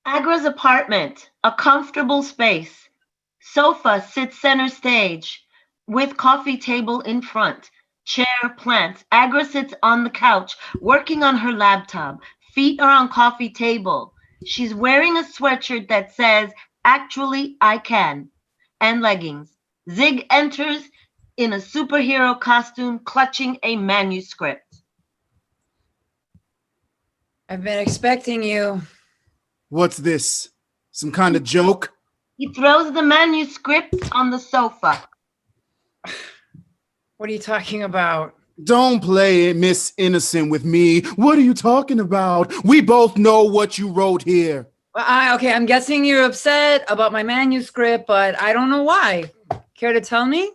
Agra's apartment, a comfortable space. Sofa sits center stage with coffee table in front. Chair, plants. Agra sits on the couch, working on her laptop. Feet are on coffee table. She's wearing a sweatshirt that says, "Actually, I can," and leggings. Zig enters in a superhero costume, clutching a manuscript. I've been expecting you. What's this? Some kind of joke? He throws the manuscript on the sofa. What are you talking about? Don't play Miss Innocent with me. What are you talking about? We both know what you wrote here. Well, okay, I'm guessing you're upset about my manuscript, but I don't know why. Care to tell me?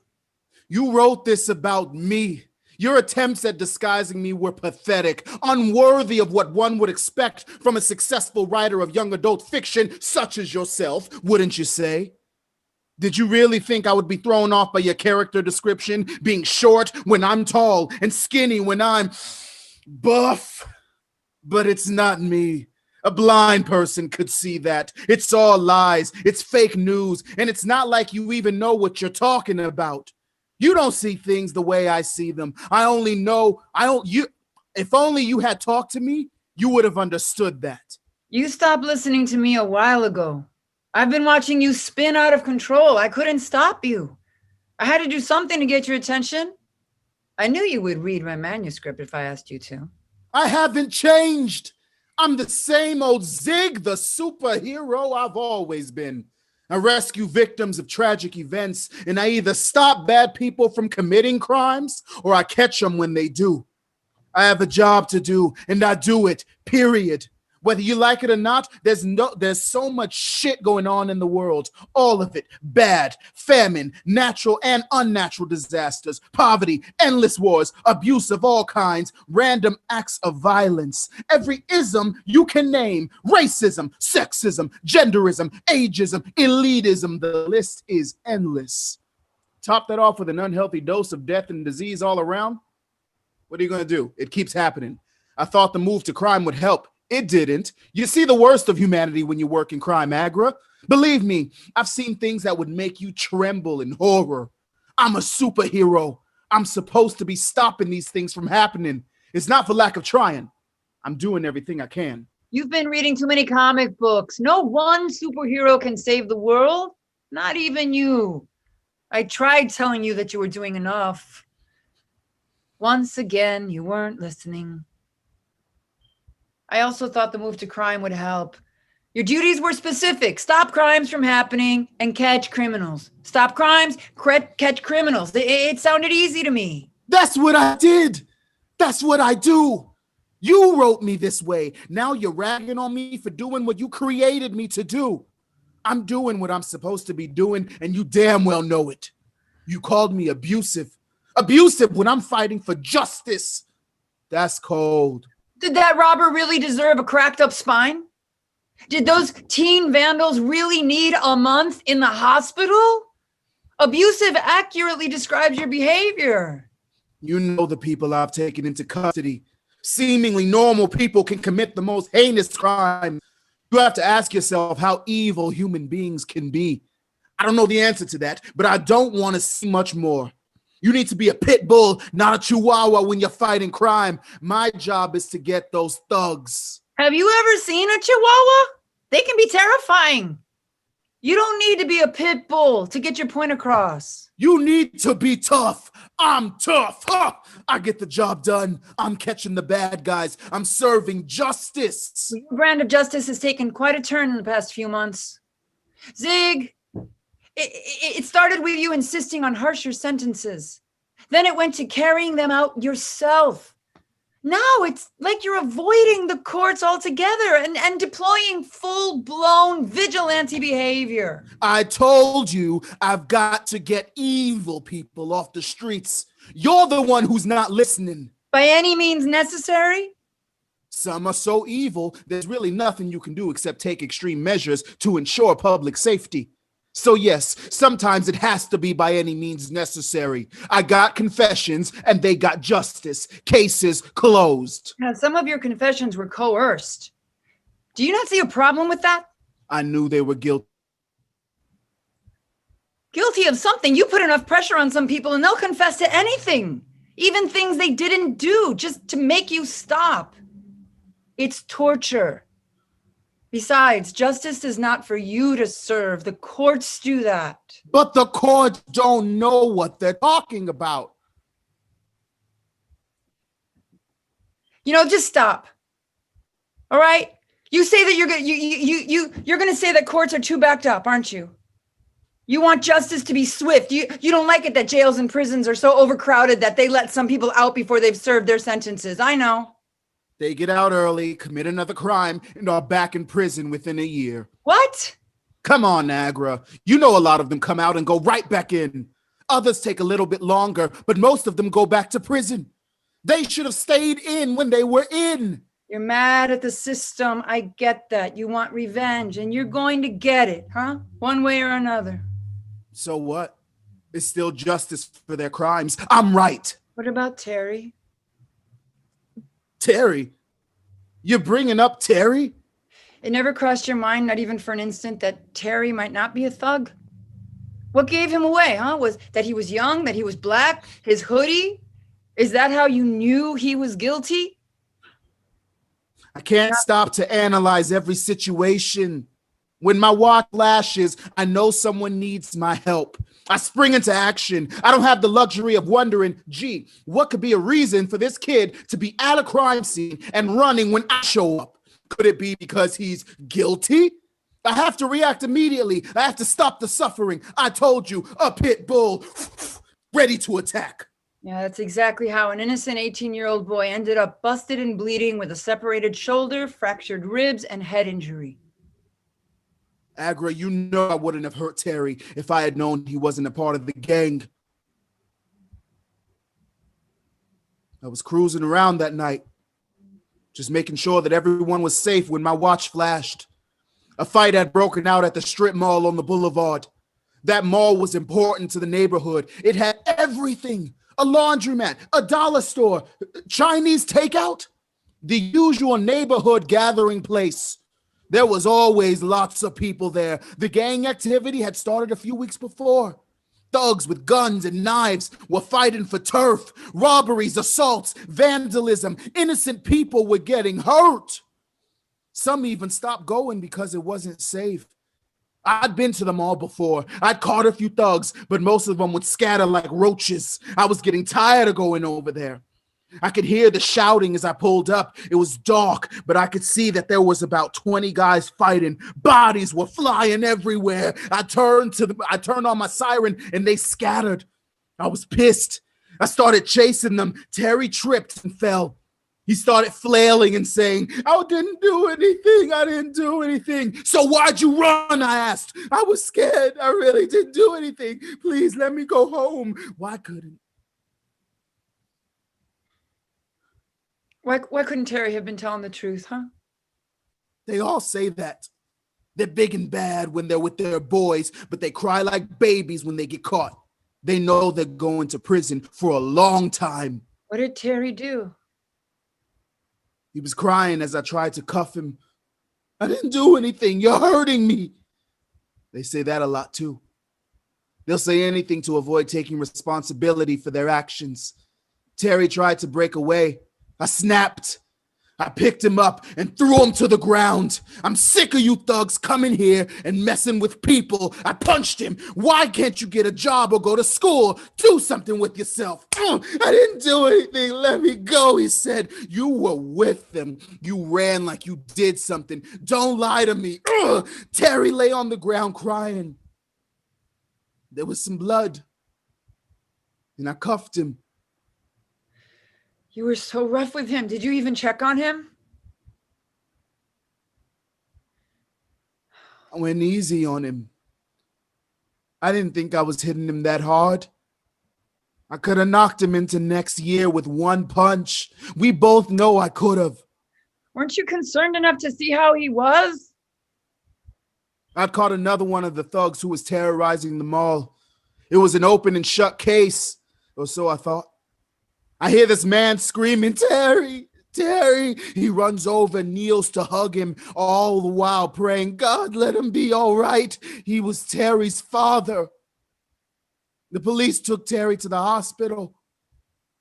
You wrote this about me. Your attempts at disguising me were pathetic, unworthy of what one would expect from a successful writer of young adult fiction such as yourself, wouldn't you say? Did you really think I would be thrown off by your character description, being short when I'm tall and skinny when I'm buff? But it's not me. A blind person could see that. It's all lies. It's fake news. And it's not like you even know what you're talking about. You don't see things the way I see them. If only you had talked to me, you would have understood that. You stopped listening to me a while ago. I've been watching you spin out of control. I couldn't stop you. I had to do something to get your attention. I knew you would read my manuscript if I asked you to. I haven't changed. I'm the same old Zig, the superhero I've always been. I rescue victims of tragic events, and I either stop bad people from committing crimes or I catch them when they do. I have a job to do, and I do it, period. Whether you like it or not, there's so much shit going on in the world. All of it bad, famine, natural and unnatural disasters, poverty, endless wars, abuse of all kinds, random acts of violence. Every ism you can name, racism, sexism, genderism, ageism, elitism, the list is endless. Top that off with an unhealthy dose of death and disease all around. What are you going to do? It keeps happening. I thought the move to crime would help. It didn't. You see the worst of humanity when you work in crime, Agra. Believe me, I've seen things that would make you tremble in horror. I'm a superhero. I'm supposed to be stopping these things from happening. It's not for lack of trying. I'm doing everything I can. You've been reading too many comic books. No one superhero can save the world. Not even you. I tried telling you that you were doing enough. Once again, you weren't listening. I also thought the move to crime would help. Your duties were specific. Stop crimes from happening and catch criminals. Stop crimes, catch criminals. It sounded easy to me. That's what I did. That's what I do. You wrote me this way. Now you're ragging on me for doing what you created me to do. I'm doing what I'm supposed to be doing, and you damn well know it. You called me abusive. Abusive when I'm fighting for justice. That's cold. Did that robber really deserve a cracked up spine? Did those teen vandals really need a month in the hospital? Abusive accurately describes your behavior. You know the people I've taken into custody. Seemingly normal people can commit the most heinous crimes. You have to ask yourself how evil human beings can be. I don't know the answer to that, but I don't want to see much more. You need to be a pit bull, not a chihuahua when you're fighting crime. My job is to get those thugs. Have you ever seen a chihuahua? They can be terrifying. You don't need to be a pit bull to get your point across. You need to be tough. I'm tough. I get the job done. I'm catching the bad guys. I'm serving justice. Your brand of justice has taken quite a turn in the past few months. Zig, it started with you insisting on harsher sentences. Then it went to carrying them out yourself. Now it's like you're avoiding the courts altogether and deploying full-blown vigilante behavior. I told you I've got to get evil people off the streets. You're the one who's not listening. By any means necessary? Some are so evil, there's really nothing you can do except take extreme measures to ensure public safety. So yes, sometimes it has to be by any means necessary. I got confessions and they got justice. Cases closed. Now, some of your confessions were coerced. Do you not see a problem with that? I knew they were guilty. Guilty of something? You put enough pressure on some people and they'll confess to anything, even things they didn't do, just to make you stop. It's torture. Besides, justice is not for you to serve. The courts do that. But the courts don't know what they're talking about. Just stop. All right? You say that you're going to say that courts are too backed up, aren't you? You want justice to be swift. You don't like it that jails and prisons are so overcrowded that they let some people out before they've served their sentences. I know. They get out early, commit another crime, and are back in prison within a year. What? Come on, Agra. You know a lot of them come out and go right back in. Others take a little bit longer, but most of them go back to prison. They should have stayed in when they were in. You're mad at the system. I get that. You want revenge, and you're going to get it, huh? One way or another. So what? It's still justice for their crimes. I'm right. What about Terry? Terry? You're bringing up Terry? It never crossed your mind, not even for an instant, that Terry might not be a thug? What gave him away, huh? Was that he was young, that he was black, his hoodie? Is that how you knew he was guilty? I can't stop to analyze every situation. When my watch flashes, I know someone needs my help. I spring into action. I don't have the luxury of wondering, gee, what could be a reason for this kid to be at a crime scene and running when I show up? Could it be because he's guilty? I have to react immediately. I have to stop the suffering. I told you, a pit bull, ready to attack. Yeah, that's exactly how an innocent 18-year-old boy ended up busted and bleeding with a separated shoulder, fractured ribs, and head injury. Agra, you know I wouldn't have hurt Terry if I had known he wasn't a part of the gang. I was cruising around that night, just making sure that everyone was safe when my watch flashed. A fight had broken out at the strip mall on the boulevard. That mall was important to the neighborhood. It had everything. A laundromat, a dollar store, Chinese takeout, the usual neighborhood gathering place. There was always lots of people there. The gang activity had started a few weeks before. Thugs with guns and knives were fighting for turf. Robberies, assaults, vandalism. Innocent people were getting hurt. Some even stopped going because it wasn't safe. I'd been to the mall before. I'd caught a few thugs, but most of them would scatter like roaches. I was getting tired of going over there. I could hear the shouting as I pulled up. It was dark, but I could see that there was about 20 guys fighting. Bodies were flying everywhere. I turned on my siren and they scattered. I was pissed. I started chasing them. Terry tripped and fell. He started flailing and saying, I didn't do anything. I didn't do anything. So why'd you run? I asked. I was scared. I really didn't do anything. Please let me go home. Why couldn't? Why couldn't Terry have been telling the truth, huh? They all say that. They're big and bad when they're with their boys, but they cry like babies when they get caught. They know they're going to prison for a long time. What did Terry do? He was crying as I tried to cuff him. I didn't do anything. You're hurting me. They say that a lot too. They'll say anything to avoid taking responsibility for their actions. Terry tried to break away. I snapped. I picked him up and threw him to the ground. I'm sick of you thugs coming here and messing with people. I punched him. Why can't you get a job or go to school? Do something with yourself. I didn't do anything. Let me go, he said. You were with them. You ran like you did something. Don't lie to me. Terry lay on the ground crying. There was some blood. And I cuffed him. You were so rough with him. Did you even check on him? I went easy on him. I didn't think I was hitting him that hard. I could have knocked him into next year with one punch. We both know I could have. Weren't you concerned enough to see how he was? I'd caught another one of the thugs who was terrorizing the mall. It was an open and shut case, or so I thought. I hear this man screaming, Terry, Terry! He runs over and kneels to hug him, all the while praying, God, let him be all right. He was Terry's father. The police took Terry to the hospital.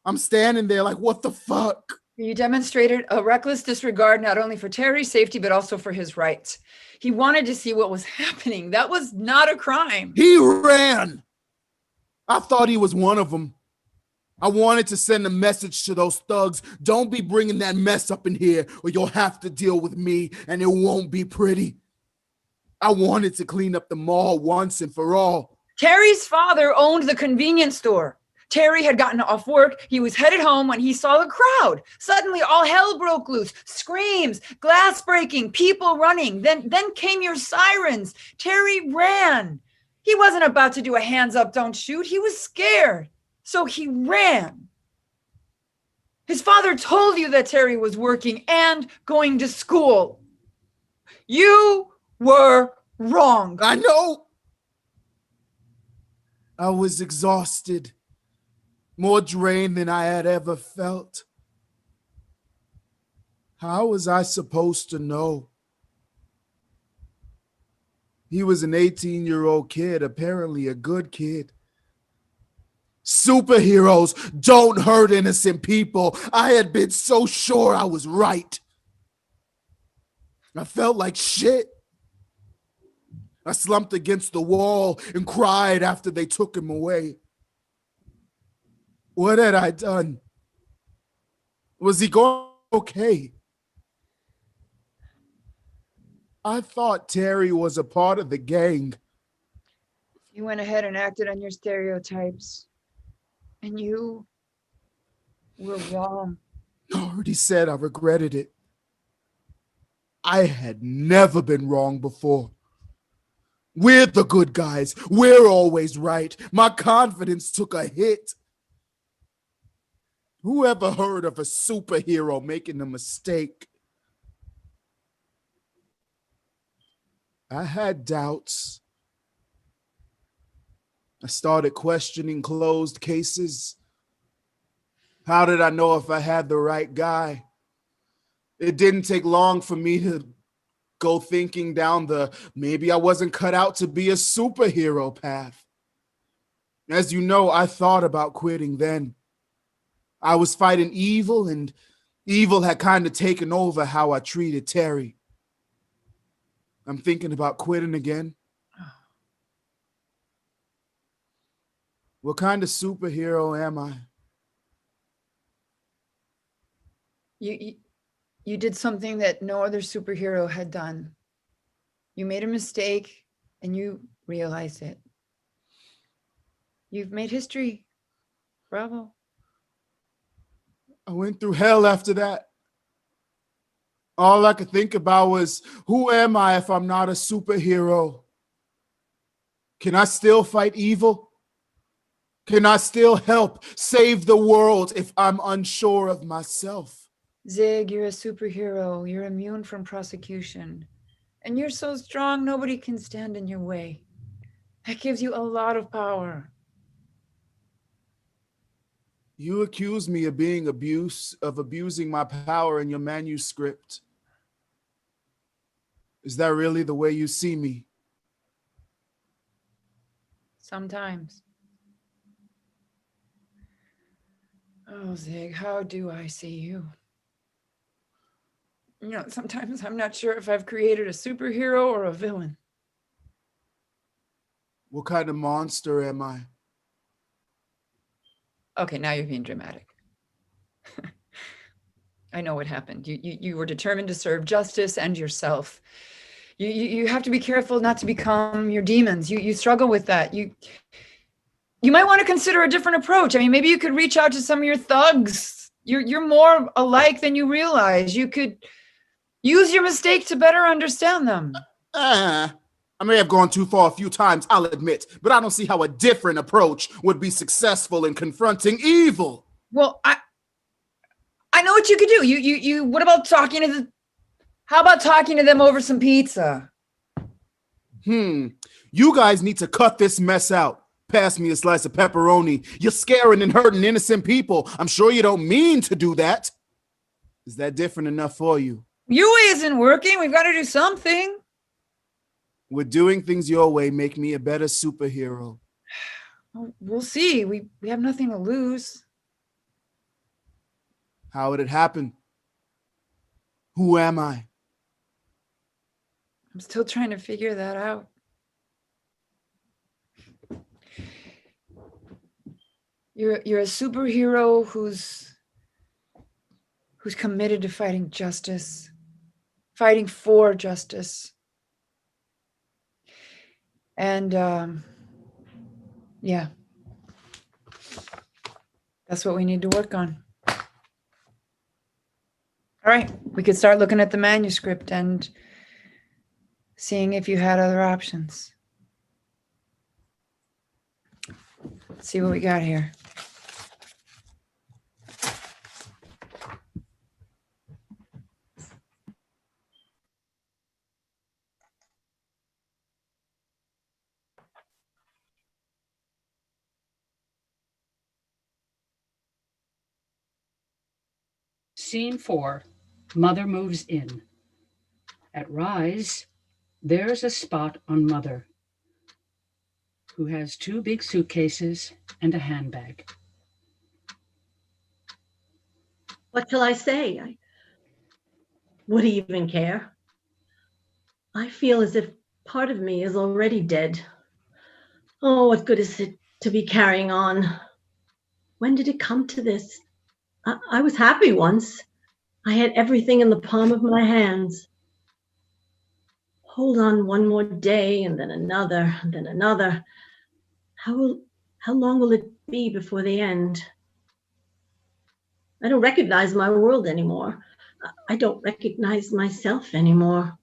I'm standing there like, what the fuck? You demonstrated a reckless disregard not only for Terry's safety, but also for his rights. He wanted to see what was happening. That was not a crime. He ran. I thought he was one of them. I wanted to send a message to those thugs. Don't be bringing that mess up in here or you'll have to deal with me and it won't be pretty. I wanted to clean up the mall once and for all. Terry's father owned the convenience store. Terry had gotten off work. He was headed home when he saw the crowd. Suddenly, all hell broke loose. Screams, glass breaking, people running. Then came your sirens. Terry ran. He wasn't about to do a hands up, don't shoot. He was scared. So he ran. His father told you that Terry was working and going to school. You were wrong. I know. I was exhausted, more drained than I had ever felt. How was I supposed to know? He was an 18-year-old kid, apparently a good kid. Superheroes don't hurt innocent people. I had been so sure I was right. I felt like shit. I slumped against the wall and cried after they took him away. What had I done? Was he going okay? I thought Terry was a part of the gang. You went ahead and acted on your stereotypes. And you were wrong. I already said I regretted it. I had never been wrong before. We're the good guys. We're always right. My confidence took a hit. Who ever heard of a superhero making a mistake? I had doubts. I started questioning closed cases. How did I know if I had the right guy? It didn't take long for me to go thinking down the maybe I wasn't cut out to be a superhero path. As you know, I thought about quitting then. I was fighting evil, and evil had kind of taken over how I treated Terry. I'm thinking about quitting again. What kind of superhero am I? You did something that no other superhero had done. You made a mistake and you realized it. You've made history. Bravo. I went through hell after that. All I could think about was, who am I if I'm not a superhero? Can I still fight evil? Can I still help save the world if I'm unsure of myself? Zig, you're a superhero. You're immune from prosecution. And you're so strong, nobody can stand in your way. That gives you a lot of power. You accuse me of being abusing my power in your manuscript. Is that really the way you see me? Sometimes. Oh, Zig, how do I see you? You know, sometimes I'm not sure if I've created a superhero or a villain. What kind of monster am I? Okay, now you're being dramatic. I know what happened. You were determined to serve justice and yourself. You have to be careful not to become your demons. You struggle with that. You might want to consider a different approach. I mean, maybe you could reach out to some of your thugs. You're more alike than you realize. You could use your mistake to better understand them. I may have gone too far a few times, I'll admit, but I don't see how a different approach would be successful in confronting evil. Well, I know what you could do. You what about talking to how about talking to them over some pizza? You guys need to cut this mess out. Pass me a slice of pepperoni. You're scaring and hurting innocent people. I'm sure you don't mean to do that. Is that different enough for you? Your way isn't working. We've got to do something. Would doing things your way make me a better superhero? We'll see. We have nothing to lose. How would it happen? Who am I? I'm still trying to figure that out. You're a superhero who's committed to fighting justice, fighting for justice. And yeah, that's what we need to work on. All right, we could start looking at the manuscript and seeing if you had other options. Let's see what we got here. Scene 4, Mother moves in. At Rise, there's a spot on Mother, who has 2 big suitcases and a handbag. What shall I say? Would he even care? I feel as if part of me is already dead. Oh, what good is it to be carrying on? When did it come to this? I was happy once. I had everything in the palm of my hands. Hold on one more day, and then another, and then another. How long will it be before the end? I don't recognize my world anymore. I don't recognize myself anymore.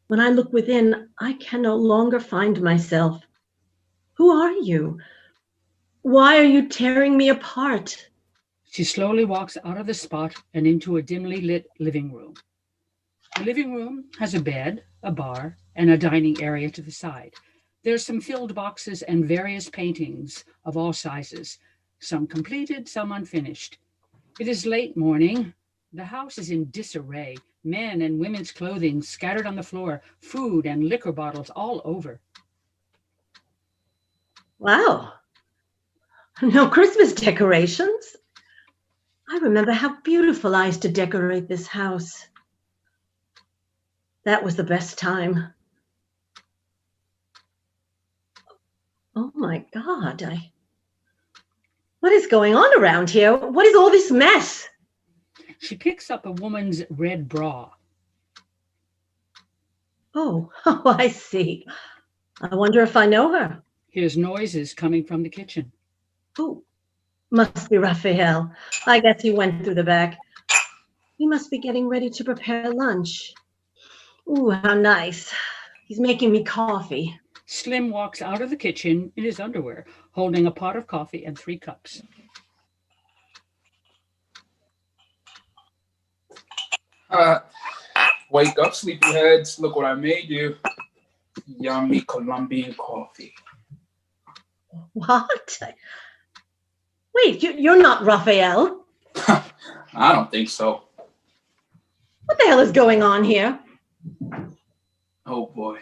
When I look within, I can no longer find myself. Who are you? Why are you tearing me apart? She slowly walks out of the spot and into a dimly lit living room. The living room has a bed, a bar, and a dining area to the side. There's some filled boxes and various paintings of all sizes, some completed, some unfinished. It is late morning. The house is in disarray. Men and women's clothing scattered on the floor, food and liquor bottles all over. Wow. No Christmas decorations. I remember how beautiful I used to decorate this house. That was the best time. Oh my God, what is going on around here? What is all this mess? She picks up a woman's red bra. Oh, I see. I wonder if I know her. Hears noises coming from the kitchen. Oh, must be Raphael. I guess he went through the back. He must be getting ready to prepare lunch. Ooh, how nice. He's making me coffee. Slim walks out of the kitchen in his underwear, holding a pot of coffee and 3 cups. Wake up, sleepyheads. Look what I made you. Yummy Colombian coffee. What? Wait, you're not Raphael. I don't think so. What the hell is going on here? Oh boy.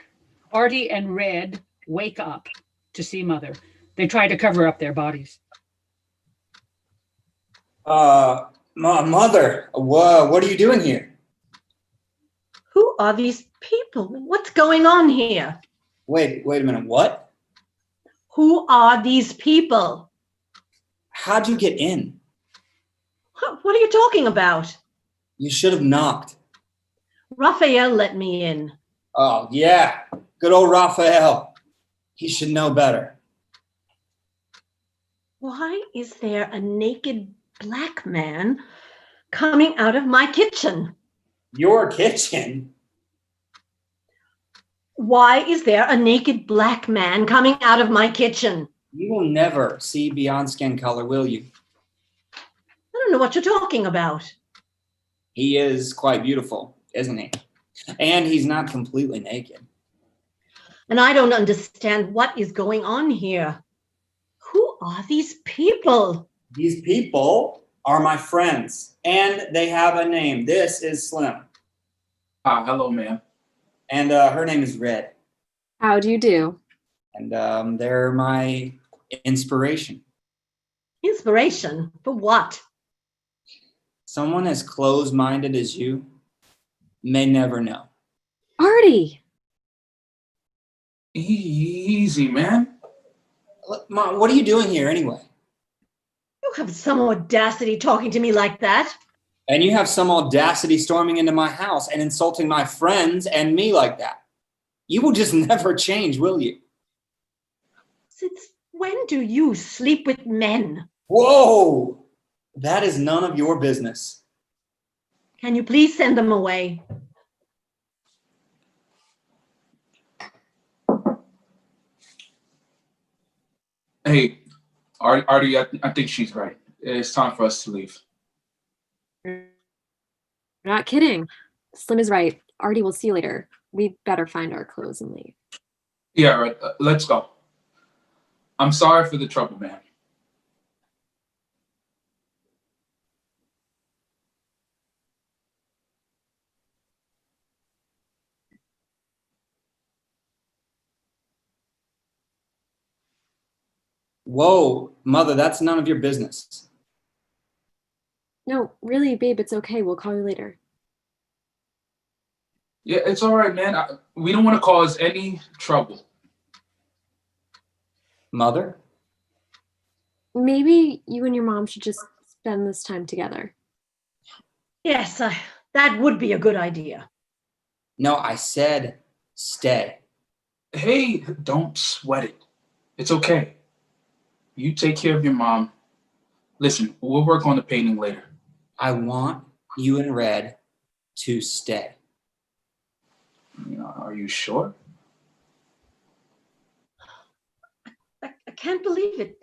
Artie and Red wake up to see Mother. They try to cover up their bodies. Mother, what are you doing here? Who are these people? What's going on here? Wait a minute, what? Who are these people? How'd you get in? What are you talking about? You should have knocked. Raphael let me in. Oh, yeah. Good old Raphael. He should know better. Why is there a naked black man coming out of my kitchen? Your kitchen? Why is there a naked black man coming out of my kitchen? You will never see beyond skin color, will you? I don't know what you're talking about. He is quite beautiful, isn't he? And he's not completely naked. And I don't understand what is going on here. Who are these people? These people are my friends, and they have a name. This is Slim. Hello, ma'am. And her name is Red. How do you do? And they're my inspiration. Inspiration? For what? Someone as close-minded as you may never know. Artie! Easy, man. Look, Mom, what are you doing here anyway? You have some audacity talking to me like that. And you have some audacity storming into my house and insulting my friends and me like that. You will just never change, will you? Since when do you sleep with men? Whoa! That is none of your business. Can you please send them away? Hey, Artie, I think she's right. It's time for us to leave. You're not kidding. Slim is right. Artie, we'll see you later. We'd better find our clothes and leave. Yeah, right. Let's go. I'm sorry for the trouble, man. Whoa, Mother, that's none of your business. No, really, babe, it's okay. We'll call you later. Yeah, it's all right, man. We don't want to cause any trouble. Mother? Maybe you and your mom should just spend this time together. Yes, that would be a good idea. No, I said stay. Hey, don't sweat it. It's okay. You take care of your mom. Listen, we'll work on the painting later. I want you and Red to stay. Are you sure? I can't believe it.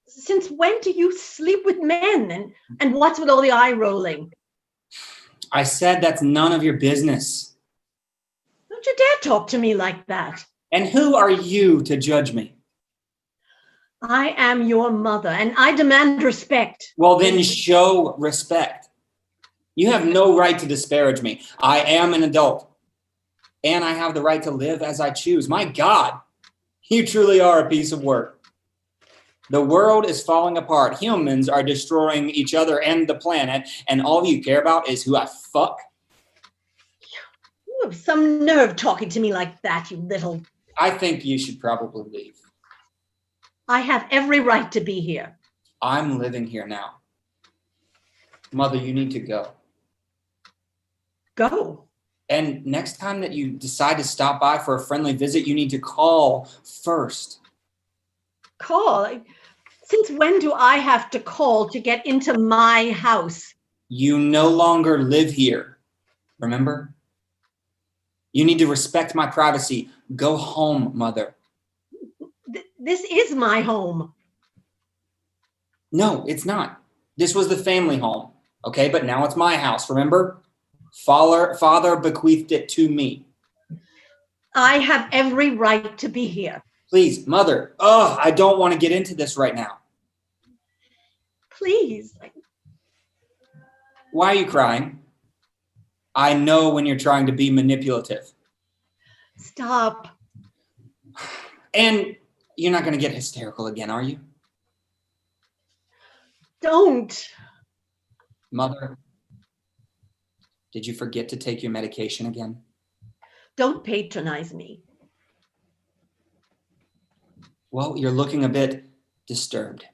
Since when do you sleep with men? And what's with all the eye rolling? I said that's none of your business. Don't you dare talk to me like that. And who are you to judge me? I am your mother, and I demand respect. Well, then show respect. You have no right to disparage me. I am an adult, and I have the right to live as I choose. My God, you truly are a piece of work. The world is falling apart. Humans are destroying each other and the planet, and all you care about is who I fuck. You have some nerve talking to me like that, you little... I think you should probably leave. I have every right to be here. I'm living here now. Mother, you need to go. Go? And next time that you decide to stop by for a friendly visit, you need to call first. Call? Since when do I have to call to get into my house? You no longer live here, remember? You need to respect my privacy. Go home, Mother. This is my home. No, it's not. This was the family home, okay? But now it's my house, remember? Father bequeathed it to me. I have every right to be here. Please, Mother. Oh, I don't want to get into this right now. Please. Why are you crying? I know when you're trying to be manipulative. Stop. And you're not going to get hysterical again, are you? Don't. Mother, did you forget to take your medication again? Don't patronize me. Well, you're looking a bit disturbed.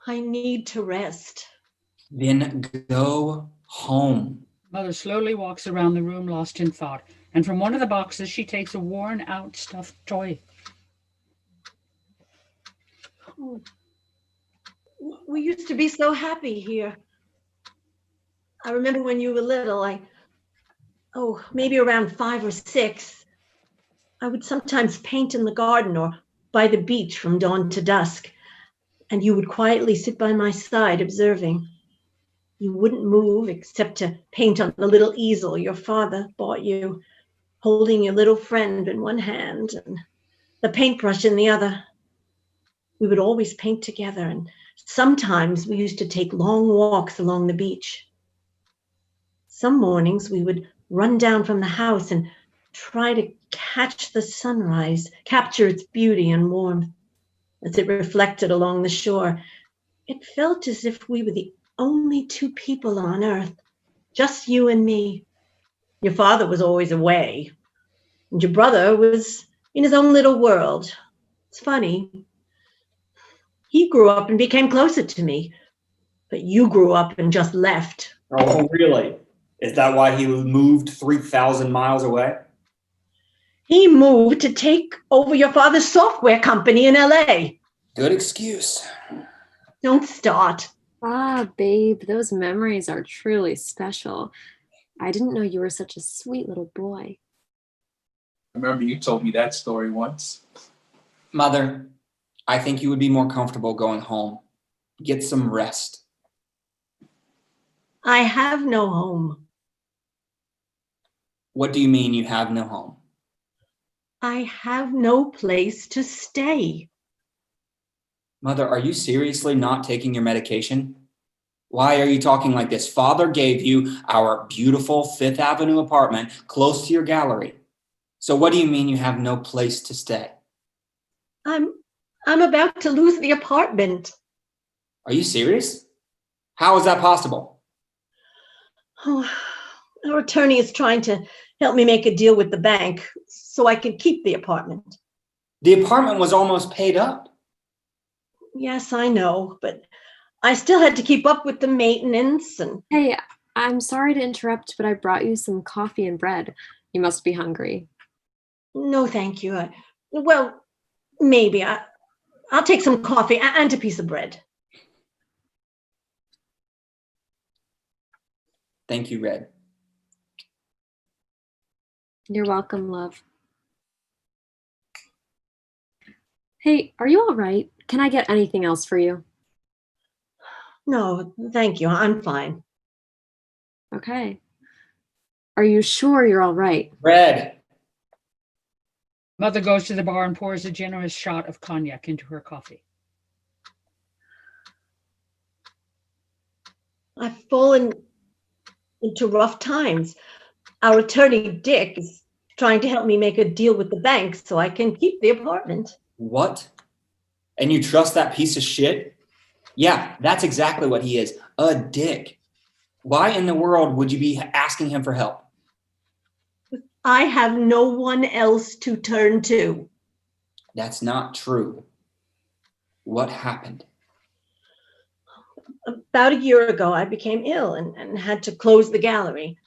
I need to rest. Then go home. Mother slowly walks around the room, lost in thought, and from one of the boxes she takes a worn-out stuffed toy. Oh, we used to be so happy here. I remember when you were little, maybe around 5 or 6, I would sometimes paint in the garden or by the beach from dawn to dusk, and you would quietly sit by my side observing. You wouldn't move except to paint on the little easel your father bought you, holding your little friend in one hand and the paintbrush in the other. We would always paint together, and Sometimes we used to take long walks along the beach. Some mornings we would run down from the house and try to catch the sunrise, capture its beauty and warmth as it reflected along the shore. It felt as if we were the only two people on earth, just you and me. Your father was always away, and your brother was in his own little world. It's funny. He grew up and became closer to me, but you grew up and just left. Oh, really? Is that why he moved 3,000 miles away? He moved to take over your father's software company in LA. Good excuse. Don't start. Ah, babe, those memories are truly special. I didn't know you were such a sweet little boy. I remember you told me that story once. Mother, I think you would be more comfortable going home. Get some rest. I have no home. What do you mean you have no home? I have no place to stay. Mother, are you seriously not taking your medication? Why are you talking like this? Father gave you our beautiful Fifth Avenue apartment close to your gallery. So what do you mean you have no place to stay? I'm about to lose the apartment. Are you serious? How is that possible? Oh, our attorney is trying to help me make a deal with the bank so I can keep the apartment. The apartment was almost paid up. Yes, I know, but I still had to keep up with the maintenance and... Hey, I'm sorry to interrupt, but I brought you some coffee and bread. You must be hungry. No, thank you. Well, maybe. I'll take some coffee and a piece of bread. Thank you, Red. You're welcome, love. Hey, are you all right? Can I get anything else for you? No, thank you. I'm fine. Okay. Are you sure you're all right? Red. Mother goes to the bar and pours a generous shot of cognac into her coffee. I've fallen into rough times. Our attorney, Dick, is trying to help me make a deal with the bank so I can keep the apartment. What? And you trust that piece of shit? Yeah, that's exactly what he is. A dick. Why in the world would you be asking him for help? I have no one else to turn to. That's not true. What happened? About a year ago, I became ill and had to close the gallery.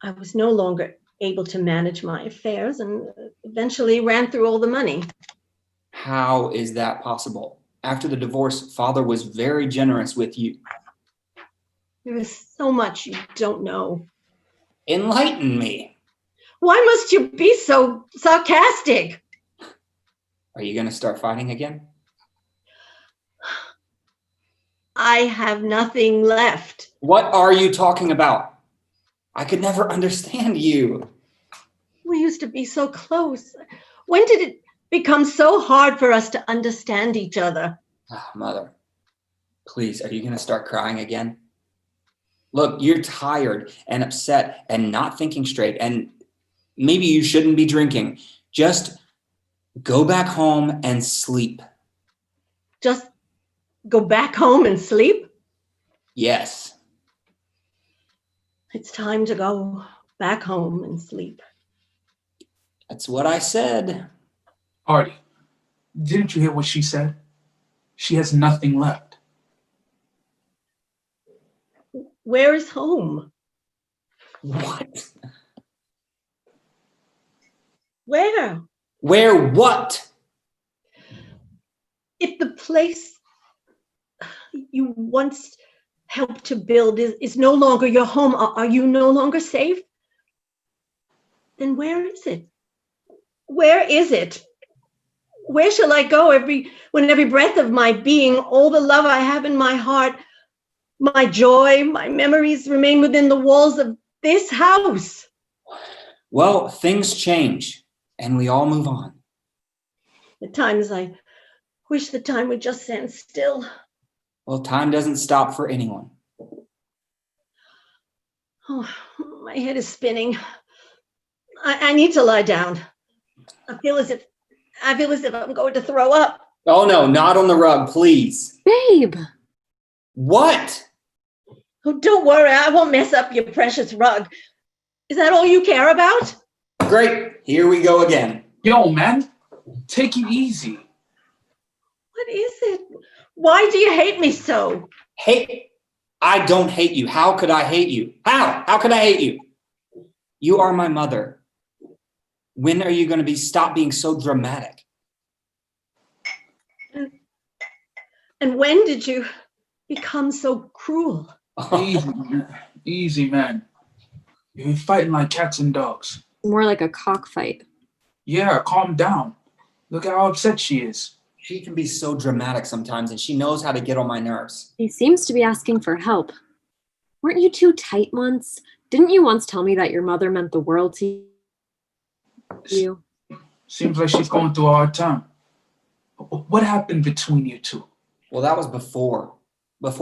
I was no longer able to manage my affairs and eventually ran through all the money. How is that possible? After the divorce, Father was very generous with you. There is so much you don't know. Enlighten me. Why must you be so sarcastic? Are you going to start fighting again? I have nothing left. What are you talking about? I could never understand you. We used to be so close. When did it become so hard for us to understand each other? Mother, please, are you going to start crying again? Look, you're tired and upset and not thinking straight, and maybe you shouldn't be drinking. Just go back home and sleep. Just go back home and sleep? Yes. It's time to go back home and sleep. That's what I said. Artie, didn't you hear what she said? She has nothing left. Where is home? What? Where? Where what? If the place you once helped to build is no longer your home, are you no longer safe? Then where is it? Where is it? Where shall I go when every breath of my being, all the love I have in my heart, my joy, my memories remain within the walls of this house? Well, things change and we all move on. At times I wish the time would just stand still. Well, time doesn't stop for anyone. Oh, my head is spinning. I need to lie down. I feel as if I'm going to throw up. Oh no, not on the rug, please. Babe. What? Oh, don't worry, I won't mess up your precious rug. Is that all you care about? Great, here we go again. Yo, man, take it easy. What is it? Why do you hate me so? Hate? I don't hate you. How could I hate you? How could I hate you? You are my mother. When are you going to stop being so dramatic? And when did you become so cruel? Easy, man. You're fighting like cats and dogs. More like a cockfight. Yeah, calm down. Look how upset she is. She can be so dramatic sometimes, and she knows how to get on my nerves. He seems to be asking for help. Weren't you too tight once? Didn't you once tell me that your mother meant the world to you? Seems like she's going through a hard time. What happened between you two? Well, that was before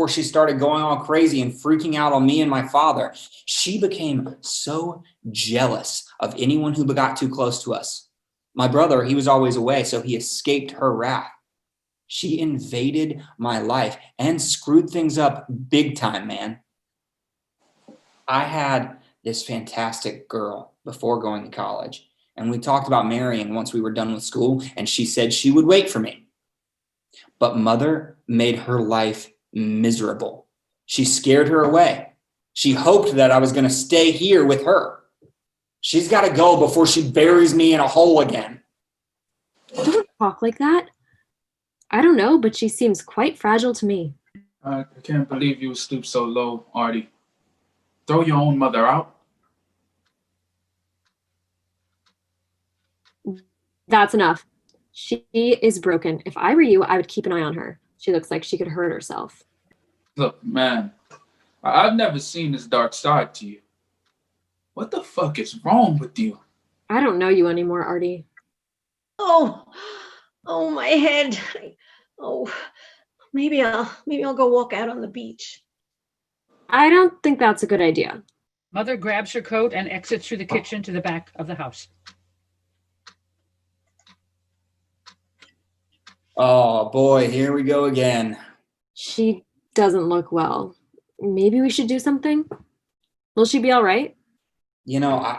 she started going all crazy and freaking out on me and my father. She became so jealous of anyone who got too close to us. My brother, he was always away, so he escaped her wrath. She invaded my life and screwed things up big time, man. I had this fantastic girl before going to college, and we talked about marrying once we were done with school, and she said she would wait for me. But mother made her life miserable. She scared her away. She hoped that I was going to stay here with her. She's got to go before she buries me in a hole again. Don't talk like that. I don't know, but she seems quite fragile to me. I can't believe you stooped so low, Artie. Throw your own mother out? That's enough. She is broken. If I were you, I would keep an eye on her. She looks like she could hurt herself. Look, man, I've never seen this dark side to you. What the fuck is wrong with you? I don't know you anymore, Artie. Oh, my head. Oh, maybe I'll go walk out on the beach. I don't think that's a good idea. Mother grabs her coat and exits through the kitchen to the back of the house. Oh boy, here we go again. She doesn't look well. Maybe we should do something? Will she be all right? You know,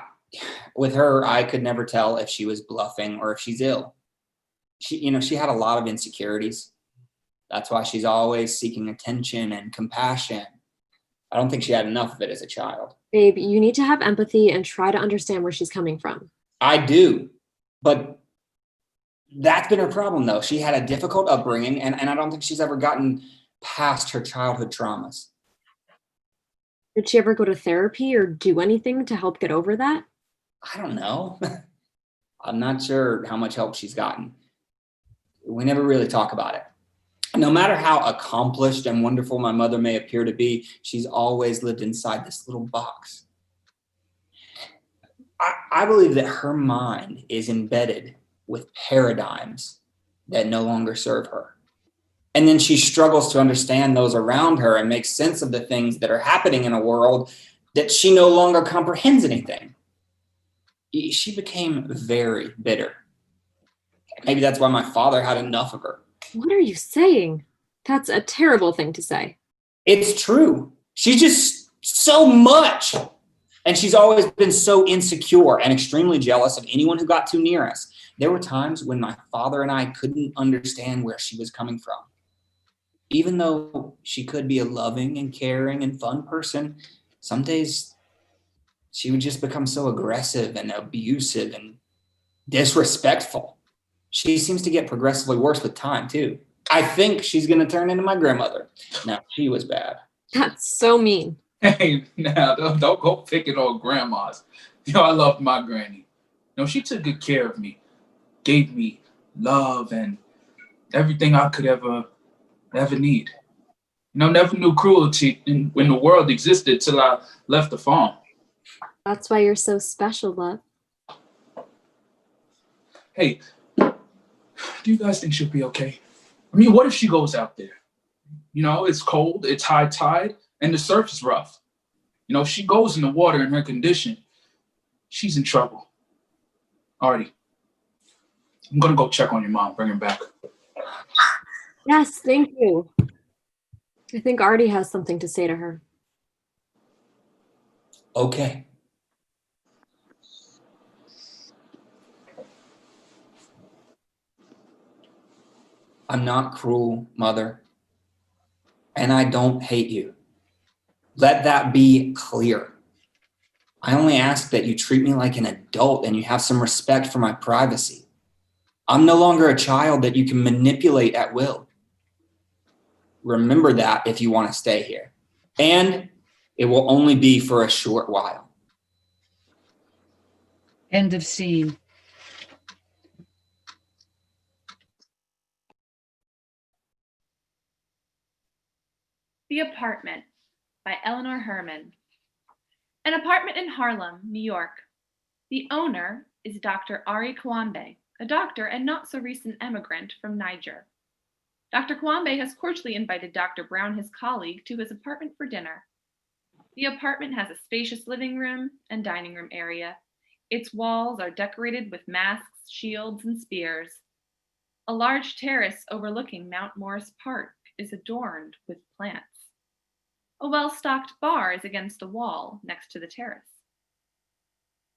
with her, I could never tell if she was bluffing or if she's ill. She had a lot of insecurities. That's why she's always seeking attention and compassion. I don't think she had enough of it as a child. Babe, you need to have empathy and try to understand where she's coming from. I do, but that's been her problem, though. She had a difficult upbringing, and I don't think she's ever gotten past her childhood traumas. Did she ever go to therapy or do anything to help get over that? I don't know. I'm not sure how much help she's gotten. We never really talk about it. No matter how accomplished and wonderful my mother may appear to be, she's always lived inside this little box. I believe that her mind is embedded with paradigms that no longer serve her. And then she struggles to understand those around her and make sense of the things that are happening in a world that she no longer comprehends anything. She became very bitter. Maybe that's why my father had enough of her. What are you saying? That's a terrible thing to say. It's true. She's just so much. And she's always been so insecure and extremely jealous of anyone who got too near us. There were times when my father and I couldn't understand where she was coming from. Even though she could be a loving and caring and fun person, some days she would just become so aggressive and abusive and disrespectful. She seems to get progressively worse with time, too. I think she's going to turn into my grandmother. No, she was bad. That's so mean. Hey, now, don't go picking on grandmas. I loved my granny. She took good care of me, gave me love and everything I could ever need. Never knew cruelty when the world existed till I left the farm. That's why you're so special, love. Hey, do you guys think she'll be okay? What if she goes out there? You know, it's cold, it's high tide, and the surf is rough. You know, if she goes in the water in her condition, she's in trouble. Alrighty. I'm gonna go check on your mom, bring her back. Yes, thank you. I think Artie has something to say to her. Okay. I'm not cruel, Mother, and I don't hate you. Let that be clear. I only ask that you treat me like an adult and you have some respect for my privacy. I'm no longer a child that you can manipulate at will. Remember that if you want to stay here. And it will only be for a short while. End of scene. The Apartment by Eleanor Herman. An apartment in Harlem, New York. The owner is Dr. Ari Kwambe, a doctor and not so recent emigrant from Niger. Dr. Kwambe has cordially invited Dr. Brown, his colleague, to his apartment for dinner. The apartment has a spacious living room and dining room area. Its walls are decorated with masks, shields, and spears. A large terrace overlooking Mount Morris Park is adorned with plants. A well-stocked bar is against the wall next to the terrace.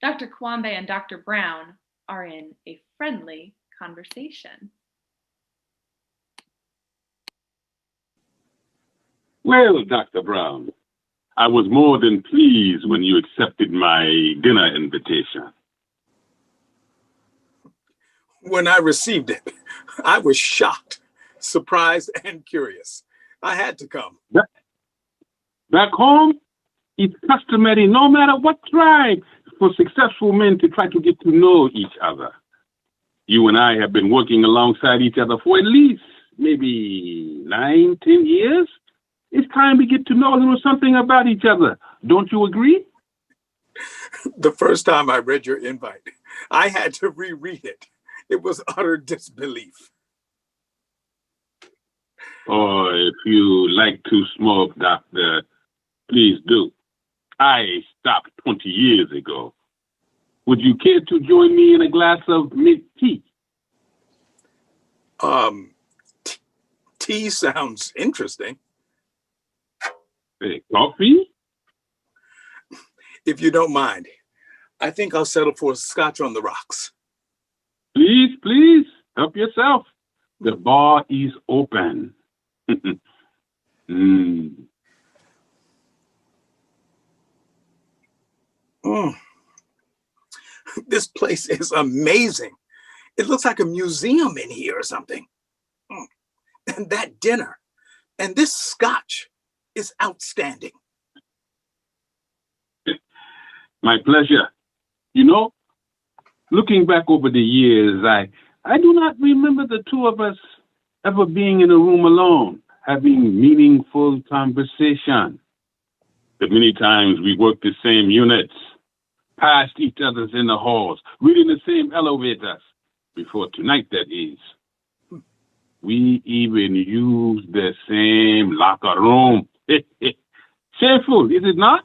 Dr. Kwambe and Dr. Brown are in a friendly conversation. Well, Dr. Brown, I was more than pleased when you accepted my dinner invitation. When I received it, I was shocked, surprised, and curious. I had to come. Back home, it's customary, no matter what tribe, for successful men to try to get to know each other. You and I have been working alongside each other for at least maybe 9, 10 years. It's time we get to know a little something about each other. Don't you agree? The first time I read your invite, I had to reread it. It was utter disbelief. Or if you like to smoke, Doctor, please do. I stopped 20 years ago. Would you care to join me in a glass of mint tea? Tea sounds interesting. Coffee? If you don't mind, I think I'll settle for a scotch on the rocks. Please, please, help yourself. The bar is open. This place is amazing. It looks like a museum in here or something. And that dinner and this scotch is outstanding. My pleasure. You know, looking back over the years, I do not remember the two of us ever being in a room alone, having meaningful conversation. The many times we worked the same units, passed each other's in the halls, reading the same elevators, before tonight, that is. We even used the same locker room. Shameful, is it not?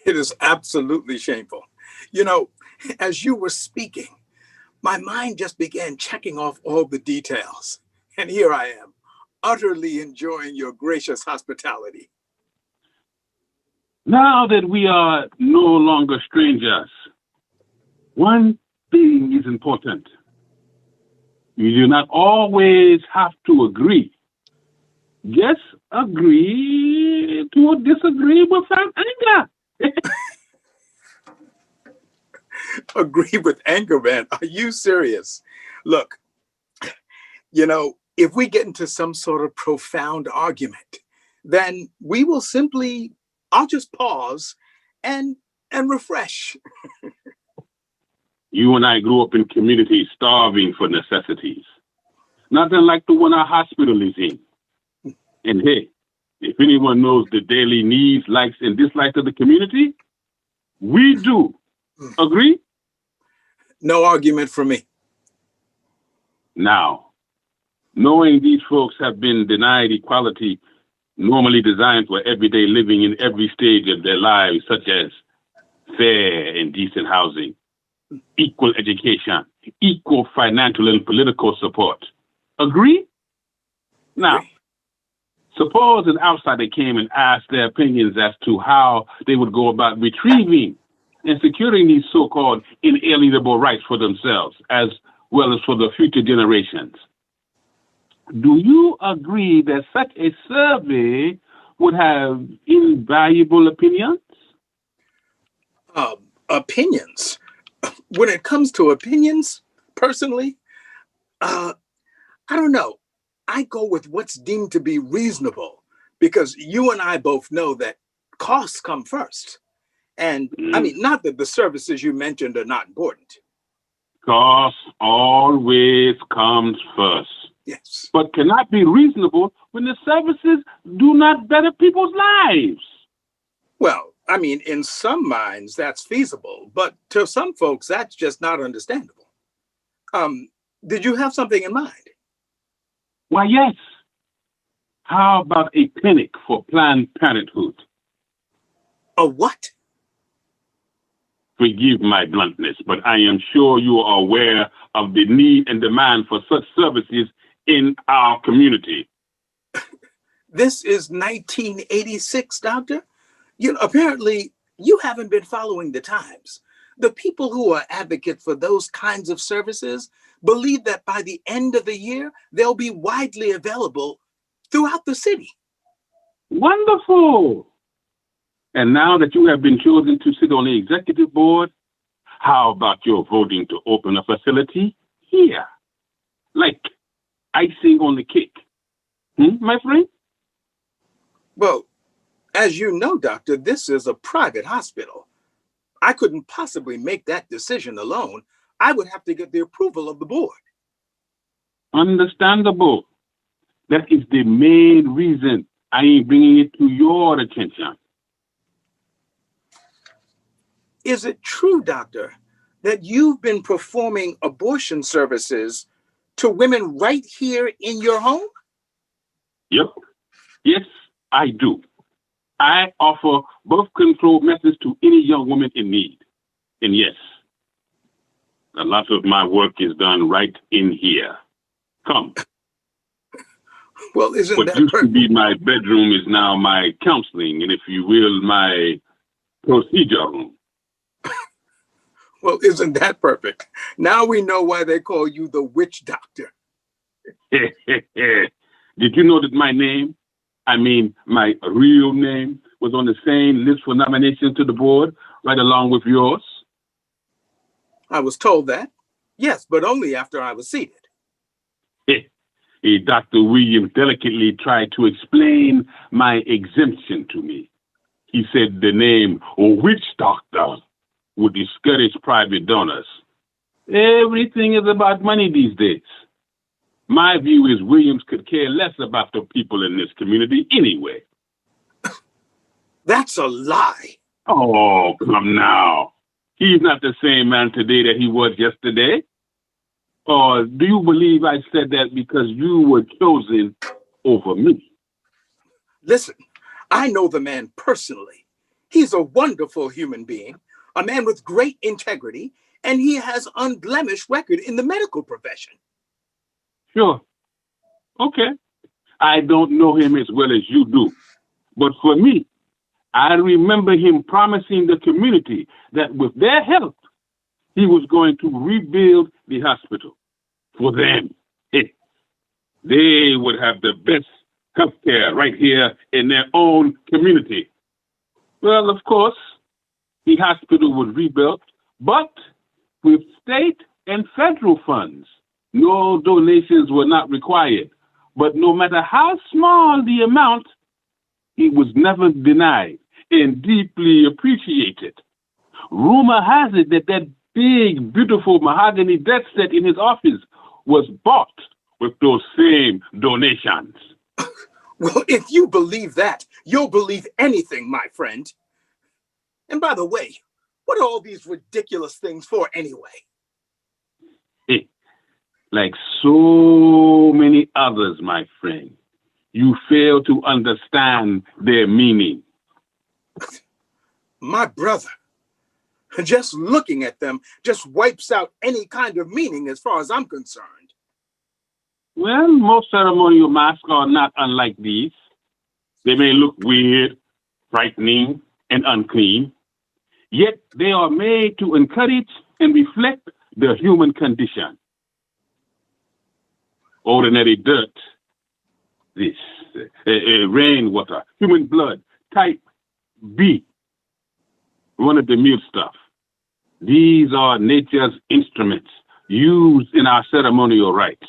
It is absolutely shameful. You know, as you were speaking, my mind just began checking off all the details. And here I am, utterly enjoying your gracious hospitality. Now that we are no longer strangers, one thing is important. You do not always have to agree. Just agree to disagree without anger. Agree with anger, man? Are you serious? Look, you know, if we get into some sort of profound argument, then we will simply, I'll just pause and refresh. You and I grew up in communities starving for necessities. Nothing like the one our hospital is in. And hey, if anyone knows the daily needs, likes, and dislikes of the community, we do. Agree? No argument for me. Now, knowing these folks have been denied equality normally designed for everyday living in every stage of their lives, such as fair and decent housing, equal education, equal financial and political support. Agree? Now, suppose an outsider came and asked their opinions as to how they would go about retrieving and securing these so-called inalienable rights for themselves, as well as for the future generations. Do you agree that such a survey would have invaluable opinions? Opinions? When it comes to opinions, personally, I don't know. I go with what's deemed to be reasonable, because you and I both know that costs come first. And I mean, not that the services you mentioned are not important. Cost always comes first. Yes. But cannot be reasonable when the services do not better people's lives. Well, I mean, in some minds, that's feasible, but to some folks, that's just not understandable. Did you have something in mind? Why, yes. How about a clinic for Planned Parenthood? A what? Forgive my bluntness, but I am sure you are aware of the need and demand for such services in our community. This is 1986, Doctor. You know, apparently you haven't been following the times. The people who are advocates for those kinds of services believe that by the end of the year, they'll be widely available throughout the city. Wonderful. And now that you have been chosen to sit on the executive board, how about your voting to open a facility here? Like icing on the cake. My friend? Well, as you know, Doctor, this is a private hospital. I couldn't possibly make that decision alone. I would have to get the approval of the board. Understandable. That is the main reason I ain't bringing it to your attention. Is it true, Doctor, that you've been performing abortion services to women right here in your home? Yep. Yes, I do. I offer birth control methods to any young woman in need. And yes, a lot of my work is done right in here. Come. Well, isn't what that used to be my bedroom is now my counseling, and if you will, my procedure room. Well, isn't that perfect? Now we know why they call you the witch doctor. Did you know that my name, I mean my real name, was on the same list for nomination to the board, right along with yours? I was told that. Yes, but only after I was seated. Dr. Williams delicately tried to explain my exemption to me. He said the name witch doctor would discourage private donors. Everything is about money these days. My view is Williams could care less about the people in this community anyway. That's a lie. Oh, come now. He's not the same man today that he was yesterday. Or do you believe I said that because you were chosen over me? Listen, I know the man personally. He's a wonderful human being, a man with great integrity, and he has unblemished record in the medical profession. Sure. Okay. I don't know him as well as you do. But for me, I remember him promising the community that with their help, he was going to rebuild the hospital for them. They would have the best health care right here in their own community. Well, of course, the hospital was rebuilt, but with state and federal funds. No donations were not required. But no matter how small the amount, he was never denied and deeply appreciated. Rumor has it that that big, beautiful mahogany desk set in his office was bought with those same donations. Well, if you believe that, you'll believe anything, my friend. And by the way, what are all these ridiculous things for anyway? Like so many others, my friend, you fail to understand their meaning. My brother, just looking at them just wipes out any kind of meaning as far as I'm concerned. Well, most ceremonial masks are not unlike these. They may look weird, frightening, and unclean, yet they are made to encourage and reflect the human condition. Ordinary dirt, this, rainwater, human blood, type B, run-of-the-mill stuff. These are nature's instruments used in our ceremonial rites,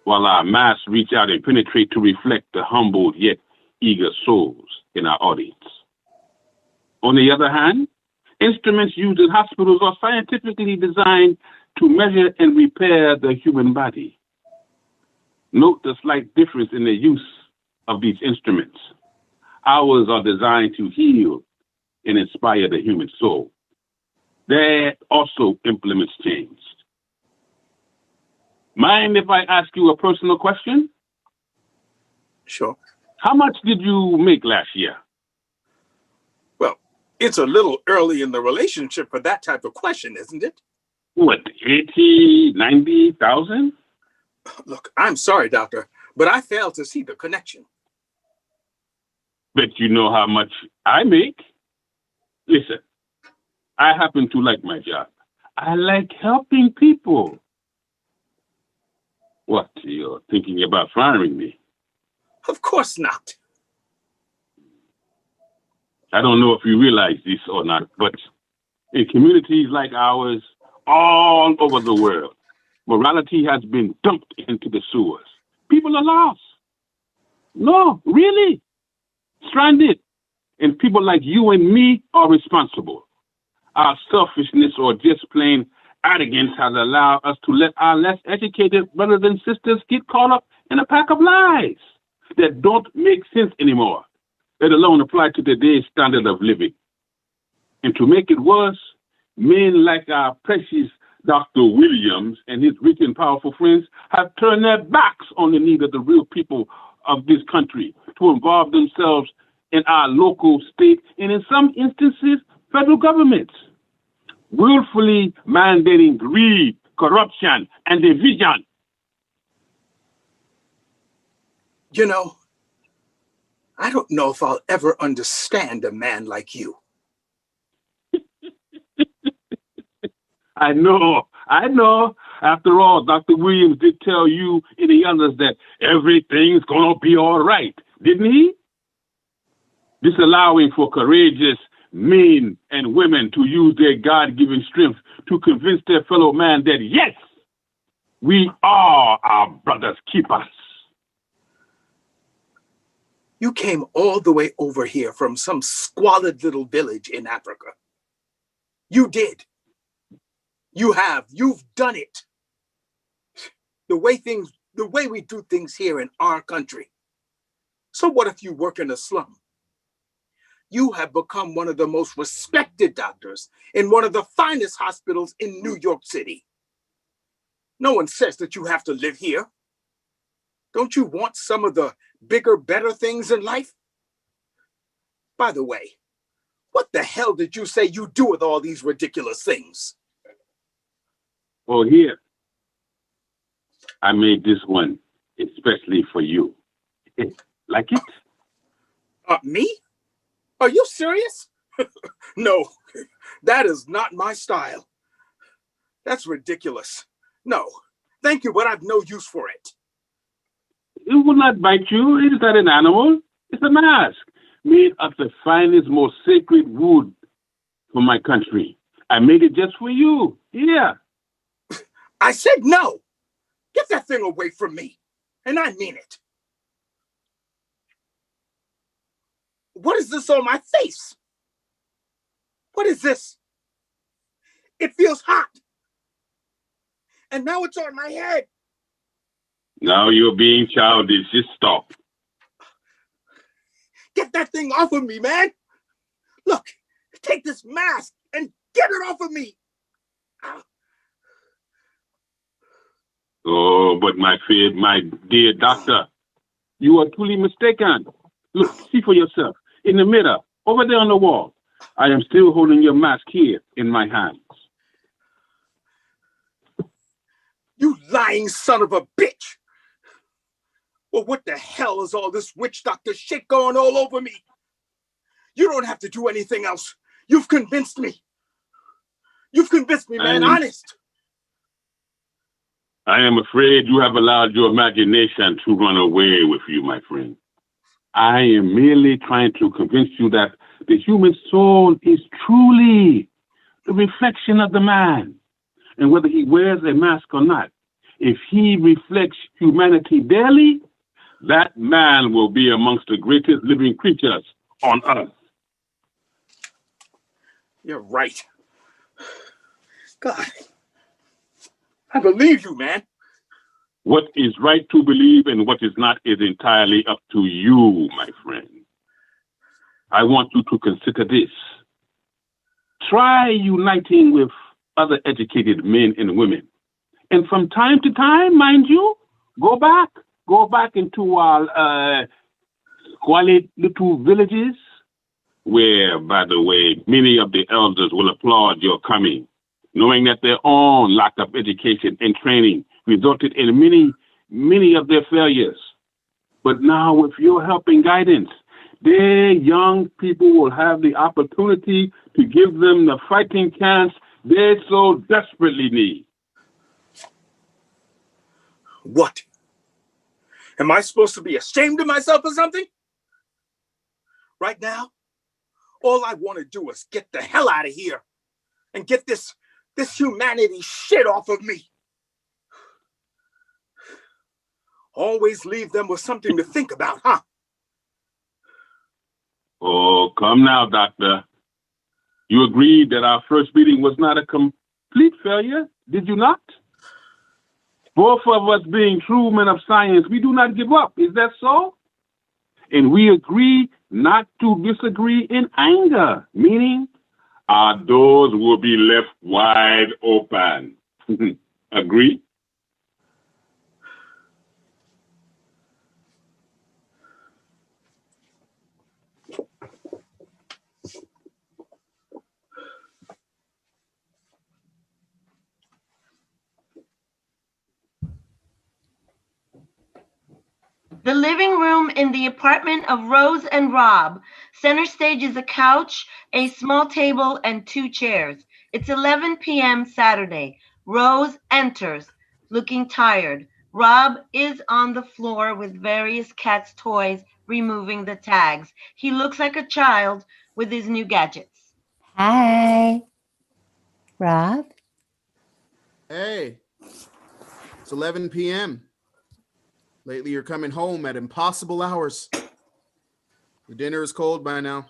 while our masks reach out and penetrate to reflect the humbled yet eager souls in our audience. On the other hand, instruments used in hospitals are scientifically designed to measure and repair the human body. Note the slight difference in the use of these instruments. Ours are designed to heal and inspire the human soul. That also implements change. Mind if I ask you a personal question? Sure. How much did you make last year? Well, it's a little early in the relationship for that type of question, isn't it? What, 80, 90,000? Look, I'm sorry, doctor, but I failed to see the connection. Bet you know how much I make. Listen, I happen to like my job. I like helping people. What, you're thinking about firing me? Of course not. I don't know if you realize this or not, but in communities like ours, all over the world, morality has been dumped into the sewers. People are lost. No, really. Stranded. And people like you and me are responsible. Our selfishness or just plain arrogance has allowed us to let our less educated brothers and sisters get caught up in a pack of lies that don't make sense anymore, let alone apply to today's standard of living. And to make it worse, men like our precious Dr. Williams and his rich and powerful friends have turned their backs on the need of the real people of this country to involve themselves in our local, state, and in some instances, federal governments, willfully mandating greed, corruption, and division. You know, I don't know if I'll ever understand a man like you. I know. After all, Dr. Williams did tell you and the others that everything's gonna be all right, didn't he? Disallowing for courageous men and women to use their God-given strength to convince their fellow man that, yes, we are our brother's keepers. You came all the way over here from some squalid little village in Africa. You did. You've done it. The way we do things here in our country. So what if you work in a slum? You have become one of the most respected doctors in one of the finest hospitals in New York City. No one says that you have to live here. Don't you want some of the bigger, better things in life? By the way, what the hell did you say you do with all these ridiculous things? Oh, here. I made this one especially for you. Like it? Me? Are you serious? No, that is not my style. That's ridiculous. No, thank you, but I've no use for it. It will not bite you. It is not an animal. It's a mask made of the finest, most sacred wood from my country. I made it just for you. Yeah. I said no. Get that thing away from me. And I mean it. What is this on my face? What is this? It feels hot. And now it's on my head. Now you're being childish. Just stop. Get that thing off of me, man. Look, take this mask and get it off of me. Oh, but my dear doctor, you are truly mistaken. Look, see for yourself. In the mirror, over there on the wall, I am still holding your mask here in my hands. You lying son of a bitch! Well, what the hell is all this witch doctor shit going all over me? You don't have to do anything else. You've convinced me. You've convinced me, man, honest. I am afraid you have allowed your imagination to run away with you, my friend. I am merely trying to convince you that the human soul is truly the reflection of the man. And whether he wears a mask or not, if he reflects humanity daily, that man will be amongst the greatest living creatures on earth. You're right. God, I believe you, man. What is right to believe and what is not is entirely up to you, my friend. I want you to consider this. Try uniting with other educated men and women. And from time to time, mind you, go back into our quiet little villages where, by the way, many of the elders will applaud your coming, knowing that their own lack of education and training resulted in many of their failures. But now with your help and guidance, their young people will have the opportunity to give them the fighting chance they so desperately need. What? Am I supposed to be ashamed of myself or something? Right now, all I want to do is get the hell out of here and get this humanity shit off of me. Always leave them with something to think about, huh? Oh, come now, doctor. You agreed that our first meeting was not a complete failure, did you not? Both of us being true men of science, we do not give up. Is that so? And we agree not to disagree in anger, meaning our doors will be left wide open. Agree? The living room in the apartment of Rose and Rob. Center stage is a couch, a small table, and 2 chairs. It's 11 p.m. Saturday. Rose enters, looking tired. Rob is on the floor with various cat's toys, removing the tags. He looks like a child with his new gadgets. Hi. Rob? Hey, it's 11 p.m. Lately, you're coming home at impossible hours. The dinner is cold by now.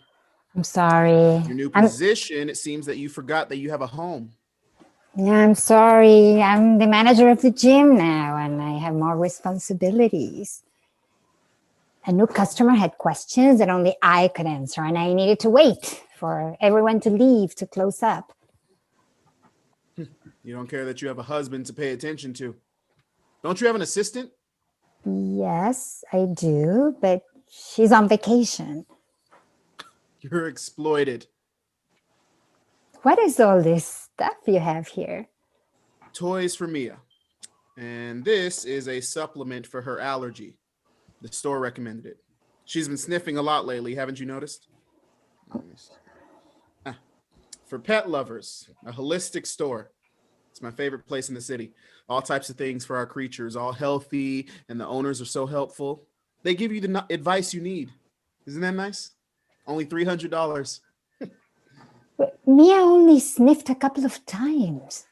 I'm sorry. Your new position, it seems that you forgot that you have a home. Yeah, I'm sorry. I'm the manager of the gym now, and I have more responsibilities. A new customer had questions that only I could answer, and I needed to wait for everyone to leave to close up. You don't care that you have a husband to pay attention to. Don't you have an assistant? Yes, I do, but she's on vacation. You're exploited. What is all this stuff you have here? Toys for Mia. And this is a supplement for her allergy. The store recommended it. She's been sniffing a lot lately, haven't you noticed? For pet lovers, a holistic store. It's my favorite place in the city. All types of things for our creatures, all healthy, and the owners are so helpful. They give you the advice you need. Isn't that nice? Only $300. But Mia only sniffed a couple of times.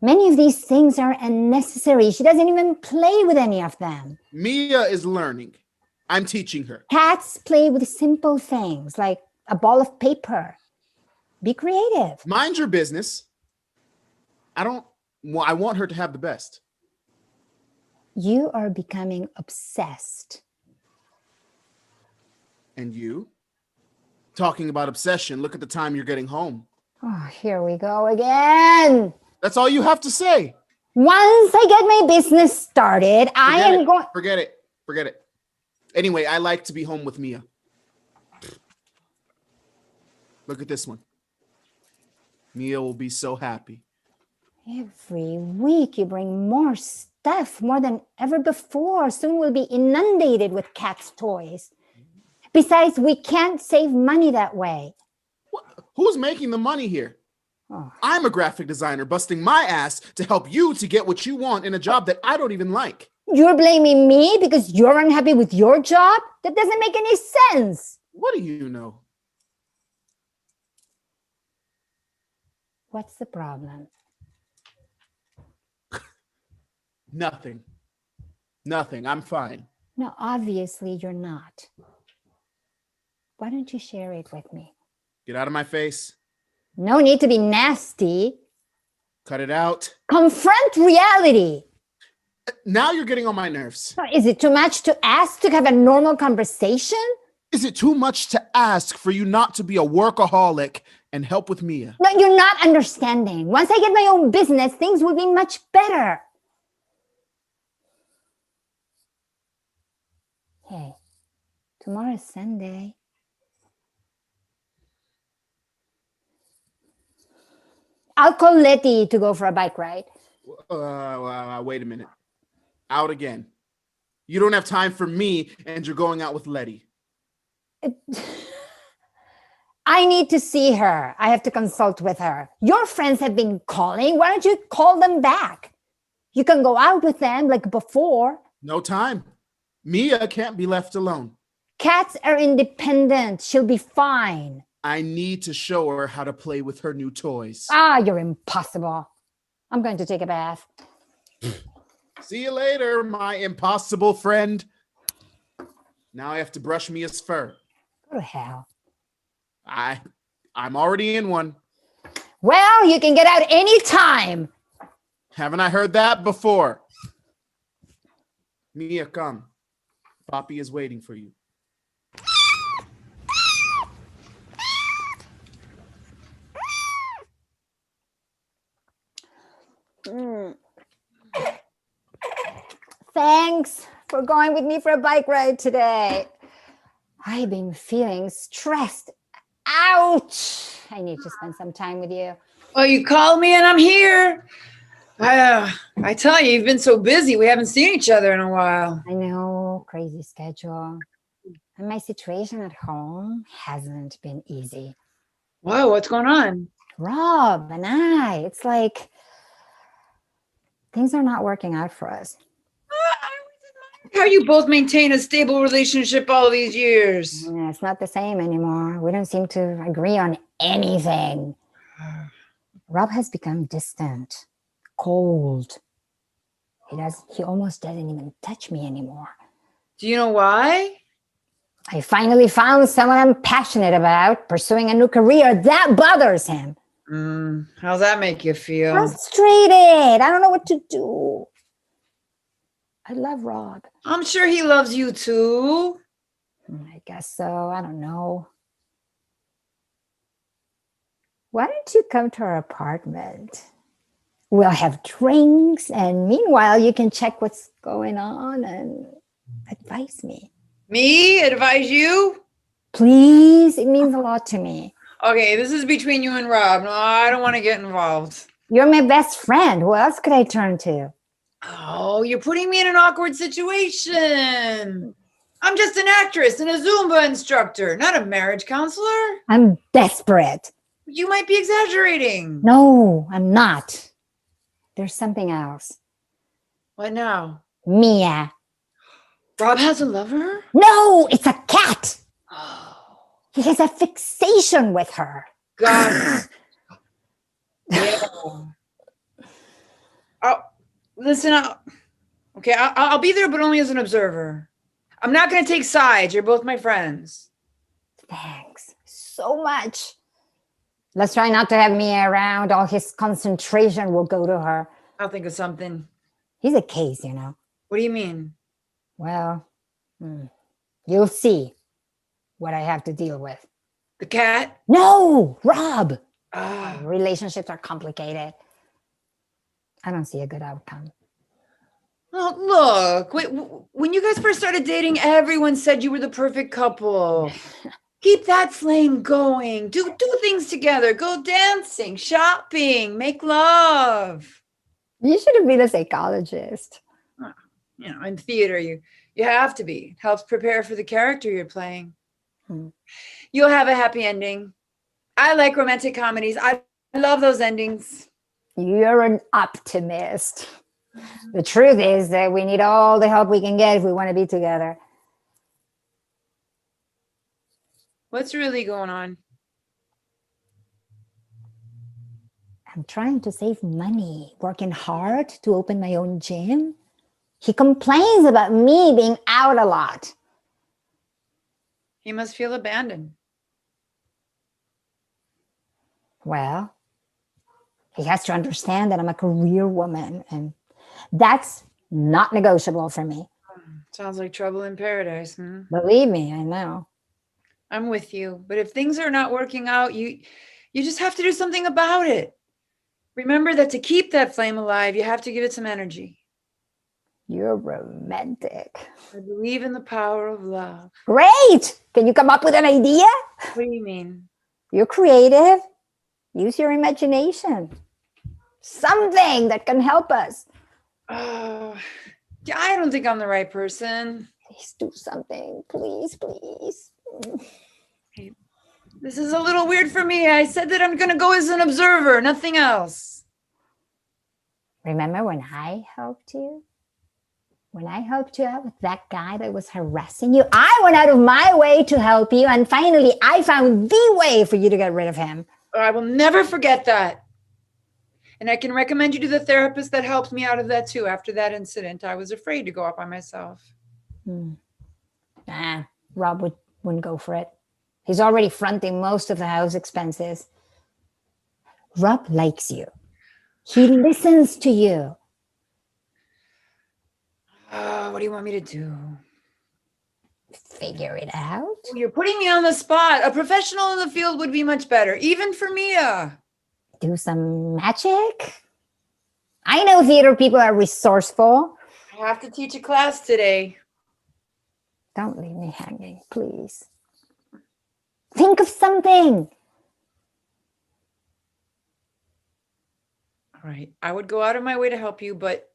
Many of these things are unnecessary. She doesn't even play with any of them. Mia is learning. I'm teaching her. Cats play with simple things like a ball of paper. Be creative. Mind your business. I want her to have the best. You are becoming obsessed. And you? Talking about obsession, look at the time you're getting home. Oh, here we go again. That's all you have to say. Once I get my business started, I am going. Forget it. Anyway, I like to be home with Mia. Look at this one. Mia will be so happy. Every week you bring more stuff, more than ever before. Soon we'll be inundated with cats' toys. Besides, we can't save money that way. Who's making the money here? Oh. I'm a graphic designer busting my ass to help you to get what you want in a job that I don't even like. You're blaming me because you're unhappy with your job? That doesn't make any sense. What do you know? What's the problem? Nothing. I'm fine. No, obviously you're not. Why don't you share it with me? Get out of my face. No need to be nasty. Cut it out. Confront reality. Now you're getting on my nerves. Is it too much to ask to have a normal conversation? Is it too much to ask for you not to be a workaholic and help with Mia? No, you're not understanding. Once I get my own business, things will be much better. Hey, tomorrow's Sunday. I'll call Letty to go for a bike ride. Wait a minute. Out again. You don't have time for me and you're going out with Letty. I need to see her. I have to consult with her. Your friends have been calling. Why don't you call them back? You can go out with them like before. No time. Mia can't be left alone. Cats are independent. She'll be fine. I need to show her how to play with her new toys. You're impossible. I'm going to take a bath. See you later, my impossible friend. Now I have to brush Mia's fur. Go to hell. I'm already in one. Well, you can get out anytime. Haven't I heard that before? Mia, come. Poppy is waiting for you. Thanks for going with me for a bike ride today. I've been feeling stressed out. I need to spend some time with you. Well, you called me and I'm here. I tell you, you've been so busy. We haven't seen each other in a while. I know, crazy schedule. And my situation at home hasn't been easy. Whoa, what's going on? Rob and I, it's like things are not working out for us. How you both maintain a stable relationship all these years? Yeah, it's not the same anymore. We don't seem to agree on anything. Rob has become distant, cold. He almost doesn't even touch me anymore. Do you know why? I finally found someone I'm passionate about, pursuing a new career. That bothers him. How's that make you feel? Frustrated. I don't know what to do. I love Rob. I'm sure he loves you too. I guess so. I don't know. Why don't you come to our apartment? We'll have drinks, and meanwhile, you can check what's going on and advise me. Me? Advise you? Please. It means a lot to me. Okay, this is between you and Rob. No, I don't want to get involved. You're my best friend. Who else could I turn to? Oh, you're putting me in an awkward situation. I'm just an actress and a Zumba instructor, not a marriage counselor. I'm desperate. You might be exaggerating. No, I'm not. There's something else. What now? Mia. Rob has a lover? No, it's a cat. He has a fixation with her. God. Yeah. Oh, listen, I'll be there, but only as an observer. I'm not going to take sides. You're both my friends. Thanks so much. Let's try not to have Mia around. All his concentration will go to her. I'll think of something. He's a case, you know. What do you mean? Well, you'll see what I have to deal with. The cat? No, Rob. Ah. Relationships are complicated. I don't see a good outcome. Oh, look, wait, when you guys first started dating, everyone said you were the perfect couple. Keep that flame going. Do things together. Go dancing, shopping, make love. You should have been a psychologist. You know, in theater, you have to be. It helps prepare for the character you're playing. You'll have a happy ending. I like romantic comedies. I love those endings. You're an optimist. The truth is that we need all the help we can get if we want to be together. What's really going on? I'm trying to save money, working hard to open my own gym. He complains about me being out a lot. He must feel abandoned. Well, he has to understand that I'm a career woman, and that's not negotiable for me. Sounds like trouble in paradise. Believe me, I know. I'm with you. But if things are not working out, you just have to do something about it. Remember that to keep that flame alive, you have to give it some energy. You're romantic. I believe in the power of love. Great! Can you come up with an idea? What do you mean? You're creative. Use your imagination. Something that can help us. I don't think I'm the right person. Please do something. Please, please. Hey, this is a little weird for me. I said that I'm going to go as an observer, nothing else. Remember when I helped you? When I helped you out with that guy that was harassing you, I went out of my way to help you. And finally, I found the way for you to get rid of him. I will never forget that. And I can recommend you to the therapist that helped me out of that too. After that incident, I was afraid to go out by myself. Rob wouldn't go for it. He's already fronting most of the house expenses. Rob likes you. He listens to you. What do you want me to do? Figure it out. You're putting me on the spot. A professional in the field would be much better, even for Mia. Do some magic. I know theater people are resourceful. I have to teach a class today. Don't leave me hanging, please. Think of something. All right. I would go out of my way to help you, but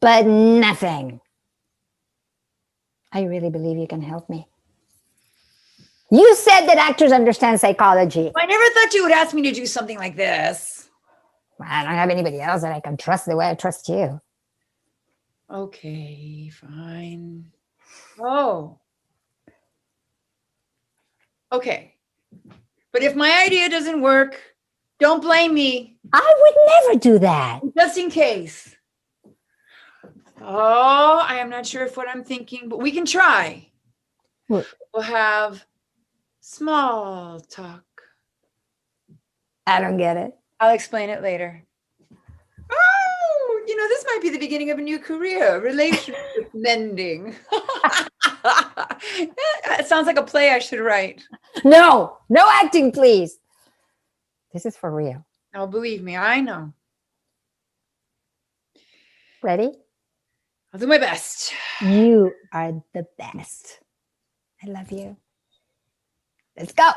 nothing. I really believe you can help me. You said that actors understand psychology. I never thought you would ask me to do something like this. Well, I don't have anybody else that I can trust the way I trust you. Okay, fine. Oh. Okay. But if my idea doesn't work, don't blame me. I would never do that. Just in case. Oh, I am not sure if what I'm thinking, but we can try. What? We'll have small talk. I don't get it. I'll explain it later. Oh, this might be the beginning of a new career, relationship mending. It sounds like a play I should write. No acting, please. This is for real. Oh, believe me, I know. Ready? I'll do my best. You are the best. I love you. Let's go.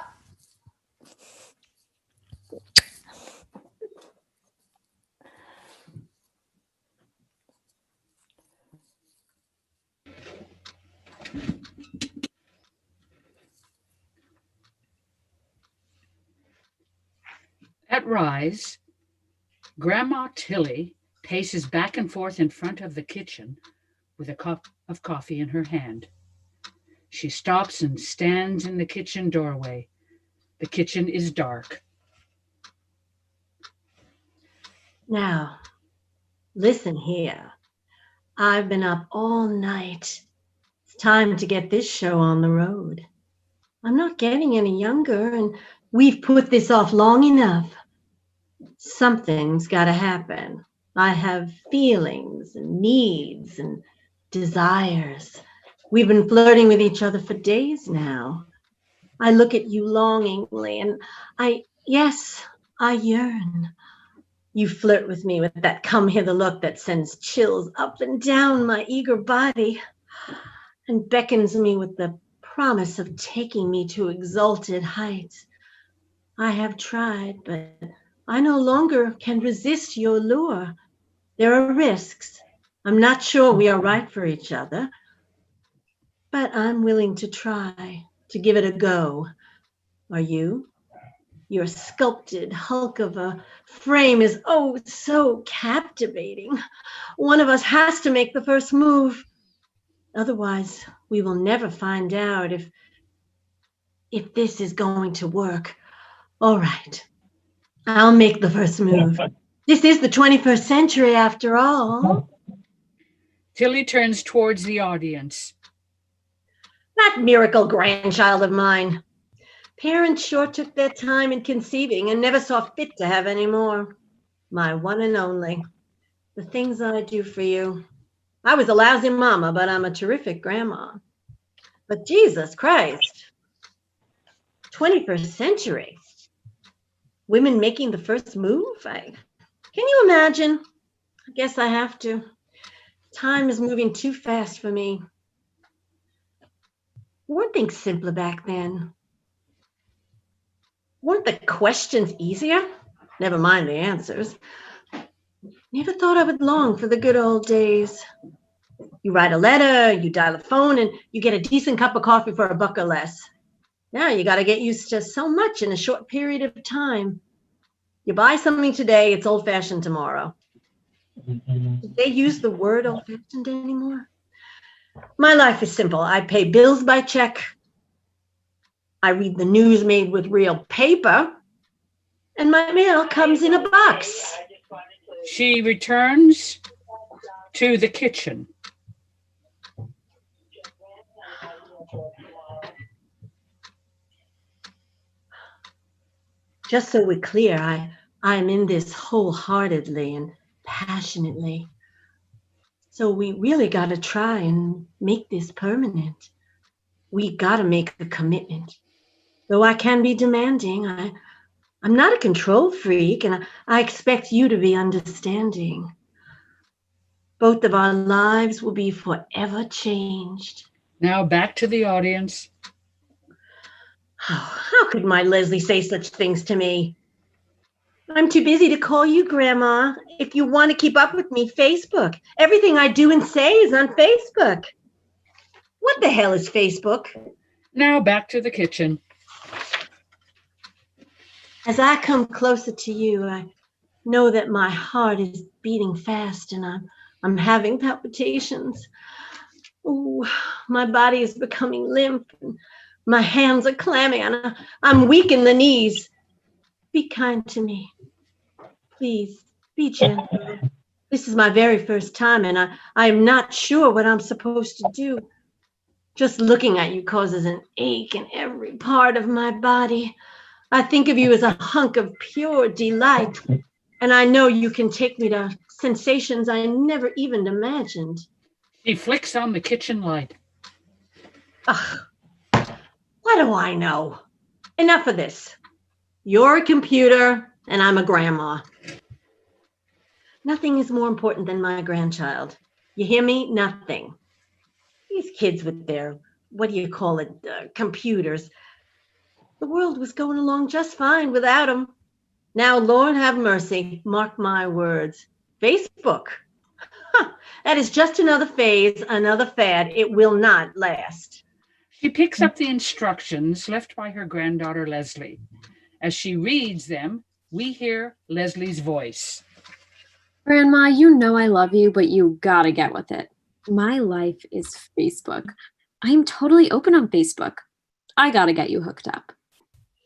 At Rise, Grandma Tilly paces back and forth in front of the kitchen with a cup of coffee in her hand. She stops and stands in the kitchen doorway. The kitchen is dark. Now, listen here. I've been up all night. It's time to get this show on the road. I'm not getting any younger, and we've put this off long enough. Something's got to happen. I have feelings and needs and desires. We've been flirting with each other for days now. I look at you longingly, and I yearn. You flirt with me with that come hither look that sends chills up and down my eager body and beckons me with the promise of taking me to exalted heights. I have tried, but I no longer can resist your lure. There are risks. I'm not sure we are right for each other, but I'm willing to try, to give it a go. Are you? Your sculpted hulk of a frame is oh so captivating. One of us has to make the first move. Otherwise, we will never find out if this is going to work. All right, I'll make the first move. This is the 21st century after all. Tilly turns towards the audience. That miracle grandchild of mine. Parents sure took their time in conceiving and never saw fit to have any more. My one and only. The things I do for you. I was a lousy mama, but I'm a terrific grandma. But Jesus Christ. 21st century. Women making the first move? Can you imagine? I guess I have to. Time is moving too fast for me. Weren't things simpler back then? Weren't the questions easier? Never mind the answers. Never thought I would long for the good old days. You write a letter, you dial a phone, and you get a decent cup of coffee for $1 or less. Now you got to get used to so much in a short period of time. You buy something today, it's old-fashioned tomorrow. Do they use the word old-fashioned anymore? My life is simple. I pay bills by check. I read the news made with real paper, and my mail comes in a box. She returns to the kitchen. Just so we're clear, I am in this wholeheartedly and passionately. So we really got to try and make this permanent. We got to make a commitment. Though I can be demanding, I'm not a control freak, and I expect you to be understanding. Both of our lives will be forever changed. Now back to the audience. How could my Leslie say such things to me? I'm too busy to call you Grandma. If you want to keep up with me, Facebook. Everything I do and say is on Facebook. What the hell is Facebook? Now back to the kitchen. As I come closer to you, I know that my heart is beating fast and I'm having palpitations. Oh, my body is becoming limp and my hands are clammy and I'm weak in the knees. Be kind to me. Please, be gentle. This is my very first time and I am not sure what I'm supposed to do. Just looking at you causes an ache in every part of my body. I think of you as a hunk of pure delight, and I know you can take me to sensations I never even imagined. She flicks on the kitchen light. Ugh, what do I know? Enough of this. You're a computer, and I'm a grandma. Nothing is more important than my grandchild. You hear me? Nothing. These kids with their, what do you call it, computers. The world was going along just fine without them. Now, Lord have mercy, mark my words. Facebook. That is just another phase, another fad. It will not last. She picks up the instructions left by her granddaughter, Leslie. As she reads them, we hear Leslie's voice. Grandma, you know I love you, but you gotta get with it. My life is Facebook. I'm totally open on Facebook. I gotta get you hooked up.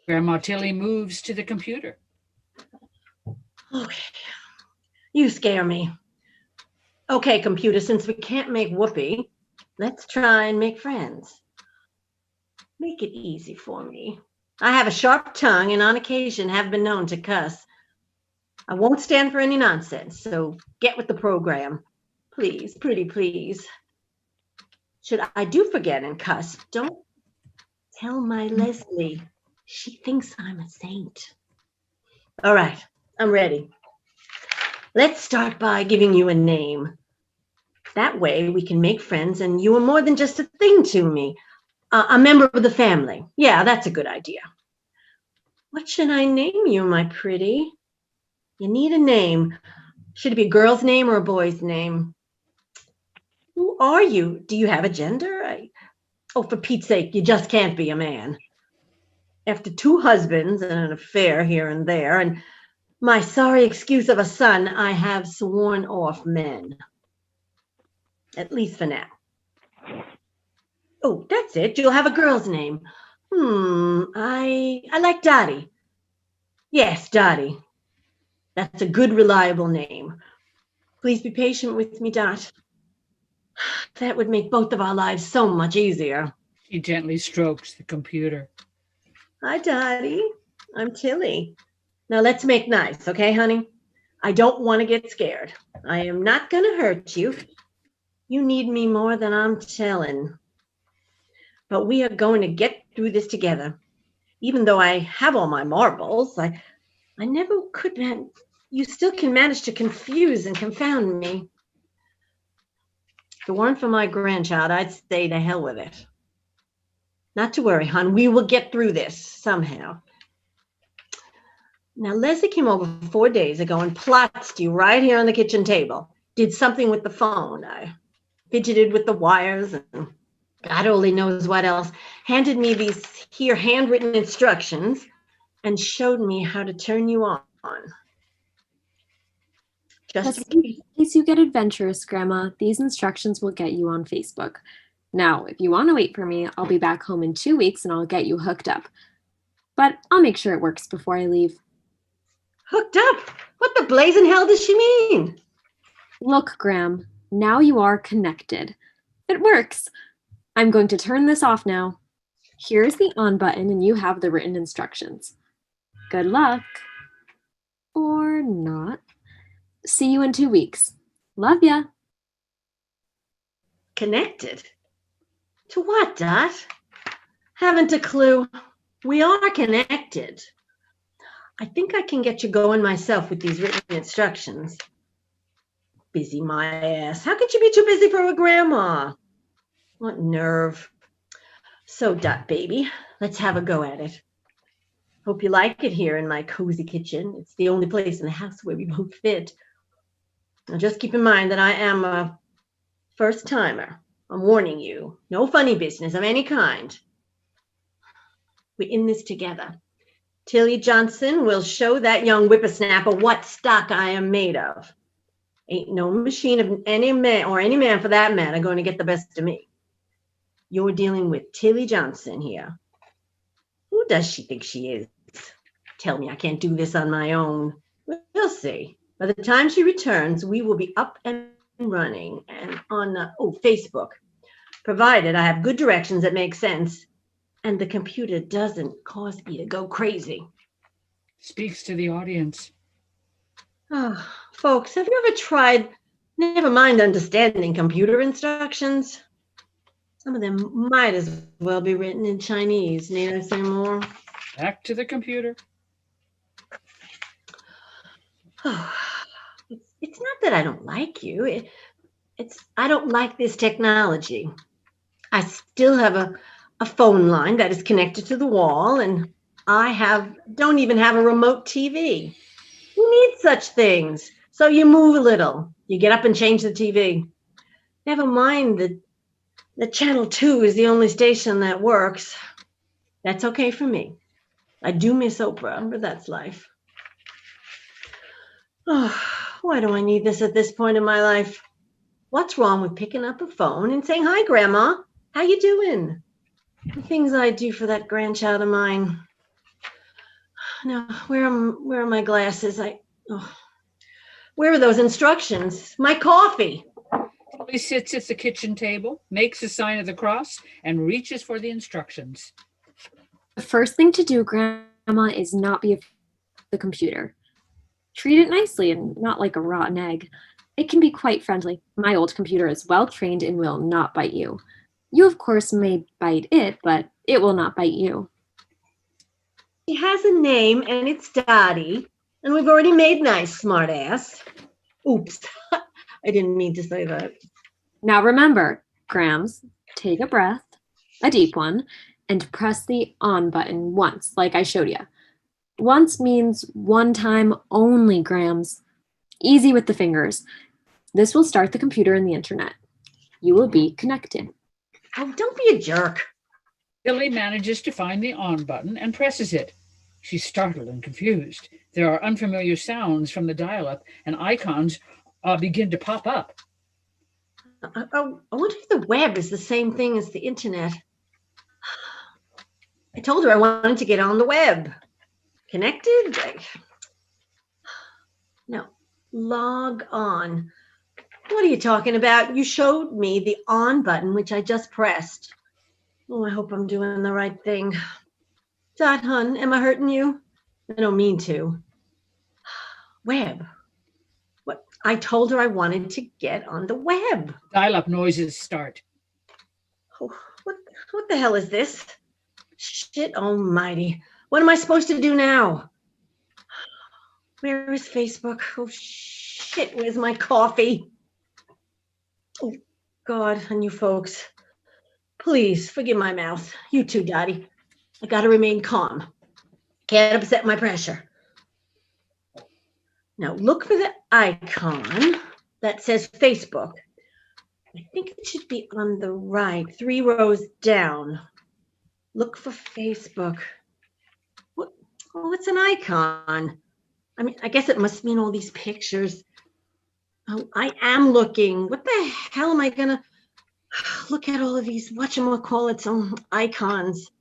Grandma Tilly moves to the computer. Okay. You scare me. Okay, computer, since we can't make whoopee, let's try and make friends. Make it easy for me. I have a sharp tongue and on occasion have been known to cuss. I won't stand for any nonsense, so get with the program. Please, pretty please. Should I do forget and cuss, don't tell my Leslie. She thinks I'm a saint. All right, I'm ready. Let's start by giving you a name. That way we can make friends and you are more than just a thing to me. A member of the family. Yeah, that's a good idea. What should I name you, my pretty? You need a name. Should it be a girl's name or a boy's name? Who are you? Do you have a gender? Oh, for Pete's sake, you just can't be a man. After 2 husbands and an affair here and there, and my sorry excuse of a son, I have sworn off men. At least for now. Oh, that's it. You'll have a girl's name. I like Dottie. Yes, Dottie. That's a good, reliable name. Please be patient with me, Dot. That would make both of our lives so much easier. She gently strokes the computer. Hi, Dottie. I'm Tilly. Now let's make nice, okay, honey? I don't want to get scared. I am not going to hurt you. You need me more than I'm telling. But we are going to get through this together. Even though I have all my marbles, I never could, you still can manage to confuse and confound me. If it weren't for my grandchild, I'd say to hell with it. Not to worry, hon. We will get through this somehow. Now, Leslie came over 4 days ago and plotted you right here on the kitchen table. Did something with the phone. I fidgeted with the wires and God only knows what else. Handed me these here handwritten instructions and showed me how to turn you on. Just in case you get adventurous, Grandma, these instructions will get you on Facebook. Now, if you want to wait for me, I'll be back home in 2 weeks and I'll get you hooked up. But I'll make sure it works before I leave. Hooked up? What the blazing hell does she mean? Look, Gram, now you are connected. It works. I'm going to turn this off now. Here's the on button and you have the written instructions. Good luck. Or not. See you in 2 weeks. Love ya. Connected? To what, Dot? Haven't a clue. We are connected. I think I can get you going myself with these written instructions. Busy my ass. How could you be too busy for a grandma? What nerve. So, Dot, baby, let's have a go at it. Hope you like it here in my cozy kitchen. It's the only place in the house where we both fit. Now, just keep in mind that I am a first-timer. I'm warning you. No funny business of any kind. We're in this together. Tilly Johnson will show that young whippersnapper what stock I am made of. Ain't no machine of any man, or any man for that matter, going to get the best of me. You're dealing with Tilly Johnson here. Who does she think she is? Tell me I can't do this on my own. We'll see. By the time she returns, we will be up and running and on Facebook, provided I have good directions that make sense and the computer doesn't cause me to go crazy. Speaks to the audience. Oh, folks, have you ever tried, never mind understanding computer instructions? Some of them might as well be written in Chinese. Need I say more? Back to the computer. Oh, it's not that I don't like you. I don't like this technology. I still have a phone line that is connected to the wall, and I don't even have a remote TV. Who needs such things? So you move a little. You get up and change the TV. Never mind that Channel 2 is the only station that works. That's okay for me. I do miss Oprah, but that's life. Oh, why do I need this at this point in my life? What's wrong with picking up a phone and saying, "Hi, Grandma, how you doing?" The things I do for that grandchild of mine. Now, where are my glasses? Where are those instructions? My coffee. He sits at the kitchen table, makes a sign of the cross, and reaches for the instructions. The first thing to do, Grandma, is not be afraid of the computer. Treat it nicely and not like a rotten egg. It can be quite friendly. My old computer is well trained and will not bite you. You, of course, may bite it, but it will not bite you. She has a name, and it's Dottie, and we've already made nice, smartass. Oops, I didn't mean to say that. Now remember, Grams, take a breath, a deep one, and press the on button once, like I showed you. Once means one time only, Grams. Easy with the fingers. This will start the computer and the internet. You will be connected. Oh, don't be a jerk. Billy manages to find the on button and presses it. She's startled and confused. There are unfamiliar sounds from the dial-up, and icons begin to pop up. I wonder if the web is the same thing as the internet. I told her I wanted to get on the web. Connected? No. Log on. What are you talking about? You showed me the on button, which I just pressed. Oh, I hope I'm doing the right thing. Dot, hun, am I hurting you? I don't mean to. Web. What? I told her I wanted to get on the web. Dial-up noises start. Oh, what the hell is this? Shit almighty. What am I supposed to do now? Where is Facebook? Oh, shit, where's my coffee? Oh, God, and you folks. Please forgive my mouth. You too, Dottie. I gotta remain calm. Can't upset my pressure. Now look for the icon that says Facebook. I think it should be on the right, 3 rows down. Look for Facebook. What? Oh, it's an icon. I mean, I guess it must mean all these pictures. Oh, I am looking. What the hell am I gonna look at all of these whatchamacallits icons?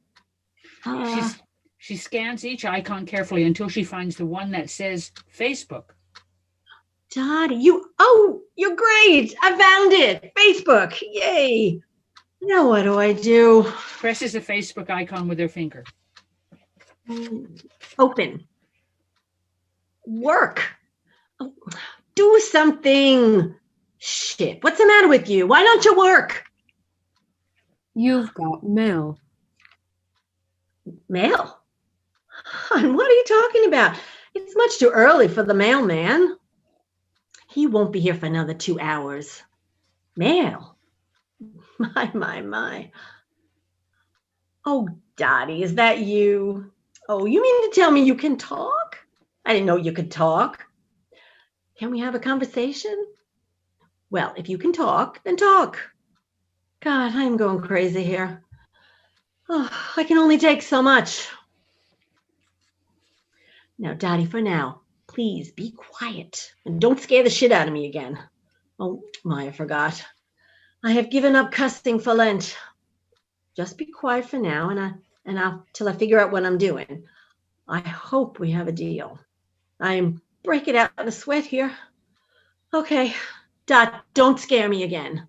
She scans each icon carefully until she finds the one that says Facebook. Dottie, you're great. I found it. Facebook. Yay. Now what do I do? Presses the Facebook icon with her finger. Open. Work. Oh, do something. Shit. What's the matter with you? Why don't you work? You've got mail. Mail? Hon, what are you talking about? It's much too early for the mailman. He won't be here for another 2 hours. Mail? My. Oh, Dottie, is that you? Oh, you mean to tell me you can talk? I didn't know you could talk. Can we have a conversation? Well, if you can talk, then talk. God, I'm going crazy here. Oh, I can only take so much. Now, Dottie, for now, please be quiet and don't scare the shit out of me again. Oh, I forgot. I have given up cussing for Lent. Just be quiet for now, and I'll till I figure out what I'm doing. I hope we have a deal. I'm breaking out in a sweat here. Okay, Dot, don't scare me again.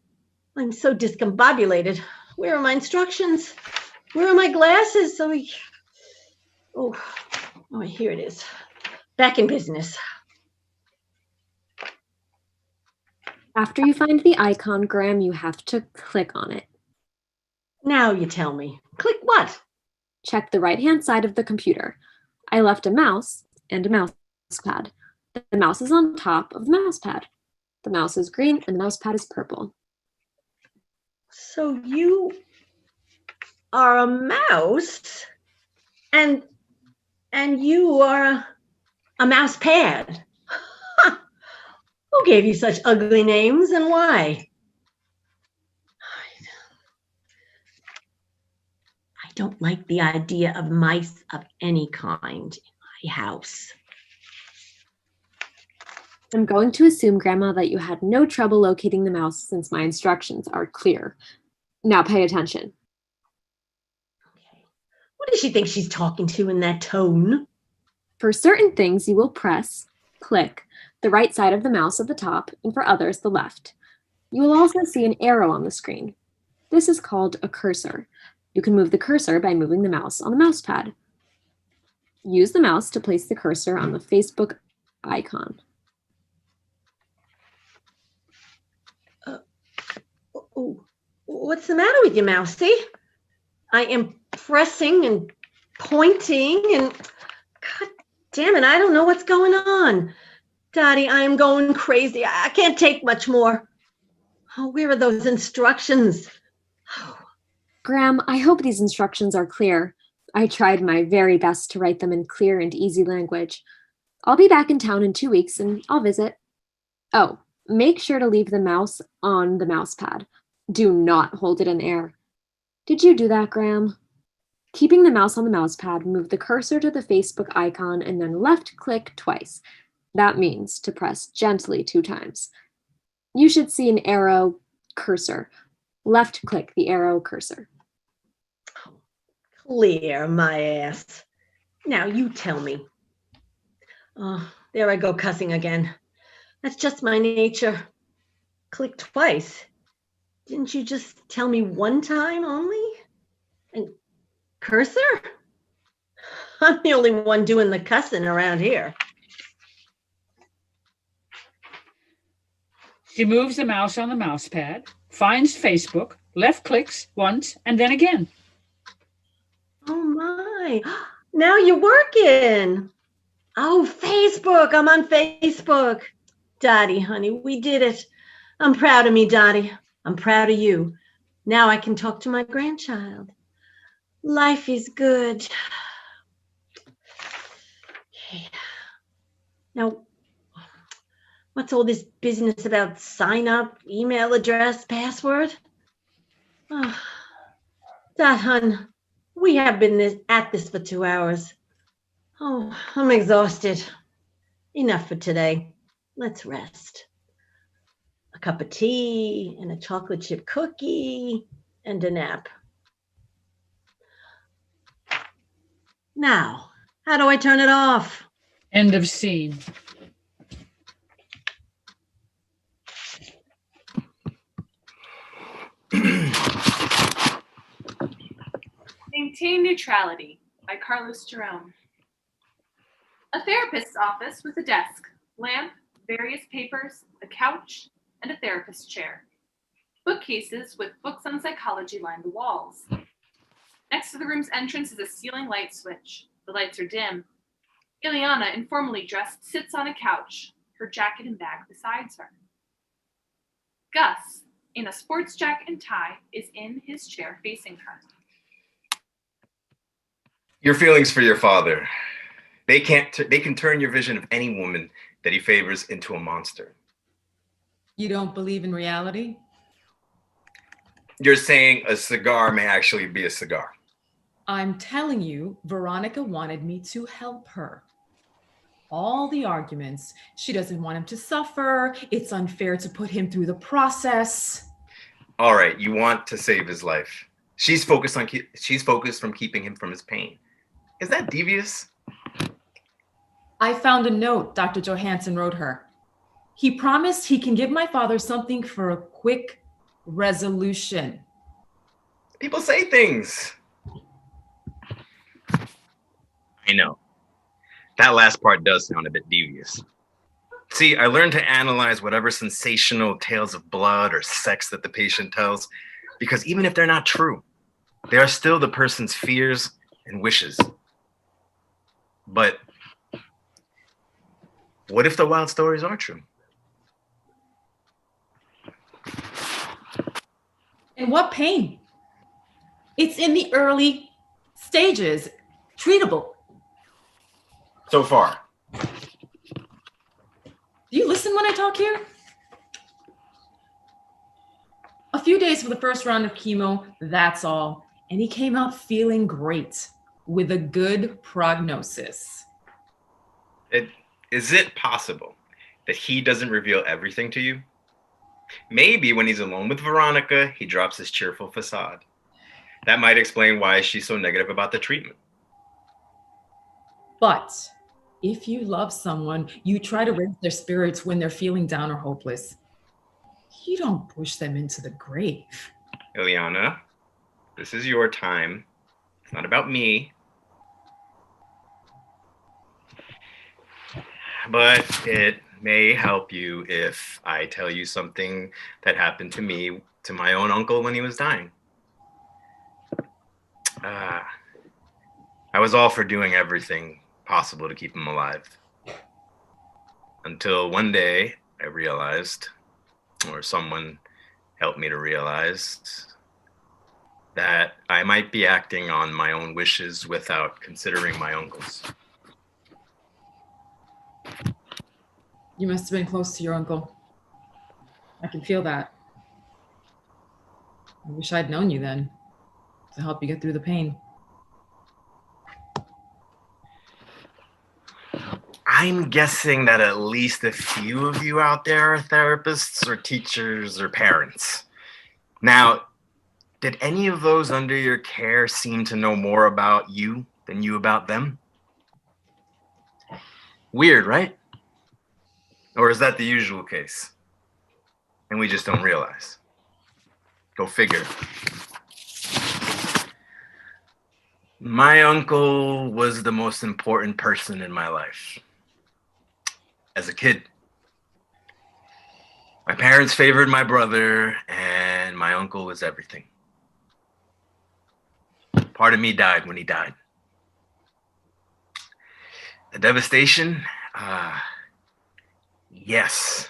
I'm so discombobulated. Where are my instructions? Where are my glasses? Oh, here it is. Back in business. After you find the icon, Graham, you have to click on it. Now you tell me. Click what? Check the right-hand side of the computer. I left a mouse and a mouse pad. The mouse is on top of the mouse pad. The mouse is green and the mouse pad is purple. So you are a mouse and you are a mouse pad. Who gave you such ugly names and why? I don't like the idea of mice of any kind in my house. I'm going to assume, Grandma, that you had no trouble locating the mouse since my instructions are clear. Now pay attention. Okay. What does she think she's talking to in that tone? For certain things, you will press, click, the right side of the mouse at the top, and for others, the left. You will also see an arrow on the screen. This is called a cursor. You can move the cursor by moving the mouse on the mouse pad. Use the mouse to place the cursor on the Facebook icon. Oh, what's the matter with you, Mousy? I am pressing and pointing and God damn it, I don't know what's going on. Daddy, I am going crazy. I can't take much more. Oh, where are those instructions? Graham, I hope these instructions are clear. I tried my very best to write them in clear and easy language. I'll be back in town in 2 weeks and I'll visit. Oh, make sure to leave the mouse on the mouse pad. Do not hold it in air. Did you do that, Graham? Keeping the mouse on the mouse pad, move the cursor to the Facebook icon and then left-click twice. That means to press gently 2 times. You should see an arrow cursor. Left-click the arrow cursor. Clear my ass. Now you tell me. Oh, there I go cussing again. That's just my nature. Click twice. Didn't you just tell me 1 time only? And cursor? I'm the only one doing the cussing around here. She moves the mouse on the mouse pad, finds Facebook, left clicks once, and then again. Oh my, now you're working. Oh, Facebook, I'm on Facebook. Dottie, honey, we did it. I'm proud of me, Dottie. I'm proud of you. Now I can talk to my grandchild. Life is good. Okay. Now, what's all this business about sign up, email address, password? Oh, Dot, hun, we have been at this for 2 hours. Oh, I'm exhausted. Enough for today. Let's rest. A cup of tea and a chocolate chip cookie and a nap. Now, how do I turn it off? End of scene. Maintain Neutrality by Carlos Jerome. A therapist's office with a desk, lamp, various papers, a couch, and a therapist's chair. Bookcases with books on psychology line the walls. Next to the room's entrance is a ceiling light switch. The lights are dim. Ileana, informally dressed, sits on a couch, her jacket and bag beside her. Gus, in a sports jacket and tie, is in his chair facing her. Your feelings for your father. They can turn your vision of any woman that he favors into a monster. You don't believe in reality? You're saying a cigar may actually be a cigar. I'm telling you, Veronica wanted me to help her. All the arguments, she doesn't want him to suffer, it's unfair to put him through the process. All right, you want to save his life. She's focused from keeping him from his pain. Is that devious? I found a note Dr. Johansson wrote her. He promised he can give my father something for a quick resolution. People say things. I know. That last part does sound a bit devious. See, I learned to analyze whatever sensational tales of blood or sex that the patient tells, because even if they're not true, they are still the person's fears and wishes. But what if the wild stories are true? And what pain? It's in the early stages, treatable. So far. Do you listen when I talk here? A few days for the first round of chemo, that's all. And he came out feeling great with a good prognosis. Is it possible that he doesn't reveal everything to you? Maybe when he's alone with Veronica, he drops his cheerful facade. That might explain why she's so negative about the treatment. But if you love someone, you try to raise their spirits when they're feeling down or hopeless. You don't push them into the grave. Ileana, this is your time. It's not about me. But it may help you if I tell you something that happened to me, to my own uncle when he was dying. I was all for doing everything possible to keep him alive. Until one day I realized, or someone helped me to realize, that I might be acting on my own wishes without considering my uncle's. You must have been close to your uncle. I can feel that. I wish I'd known you then to help you get through the pain. I'm guessing that at least a few of you out there are therapists or teachers or parents. Now, did any of those under your care seem to know more about you than you about them? Weird, right? Or is that the usual case? And we just don't realize. Go figure. My uncle was the most important person in my life. As a kid, my parents favored my brother, and my uncle was everything. Part of me died when he died. The devastation? Yes,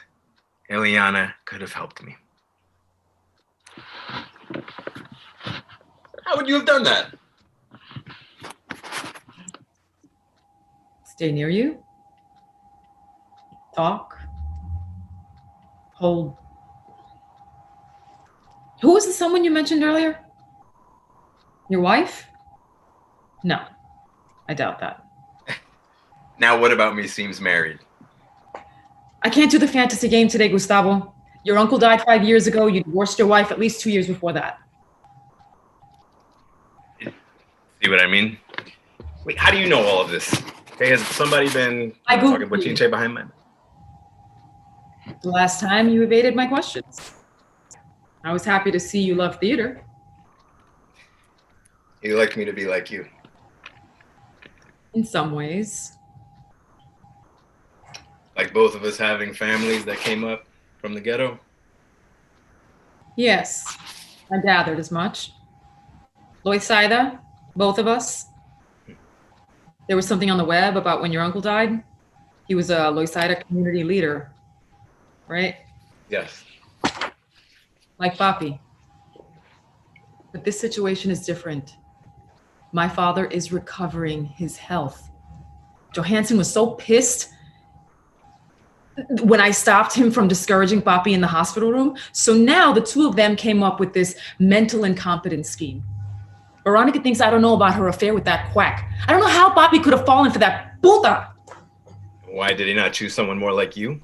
Eliana could have helped me. How would you have done that? Stay near you. Talk. Hold. Who was the someone you mentioned earlier? Your wife? No, I doubt that. Now what about me seems married? I can't do the fantasy game today, Gustavo. Your uncle died 5 years ago. You divorced your wife at least 2 years before that. See what I mean? Wait, how do you know all of this? Okay, has somebody been talking bochinche behind my back? The last time you evaded my questions. I was happy to see you love theater. You like me to be like you. In some ways. Like both of us having families that came up from the ghetto? Yes, I gathered as much. Loisaida, both of us. There was something on the web about when your uncle died. He was a Loisaida community leader, right? Yes. Like Papi. But this situation is different. My father is recovering his health. Johansson was so pissed when I stopped him from discouraging Papi in the hospital room. So now the two of them came up with this mental incompetence scheme. Veronica thinks I don't know about her affair with that quack. I don't know how Papi could have fallen for that puta. Why did he not choose someone more like you?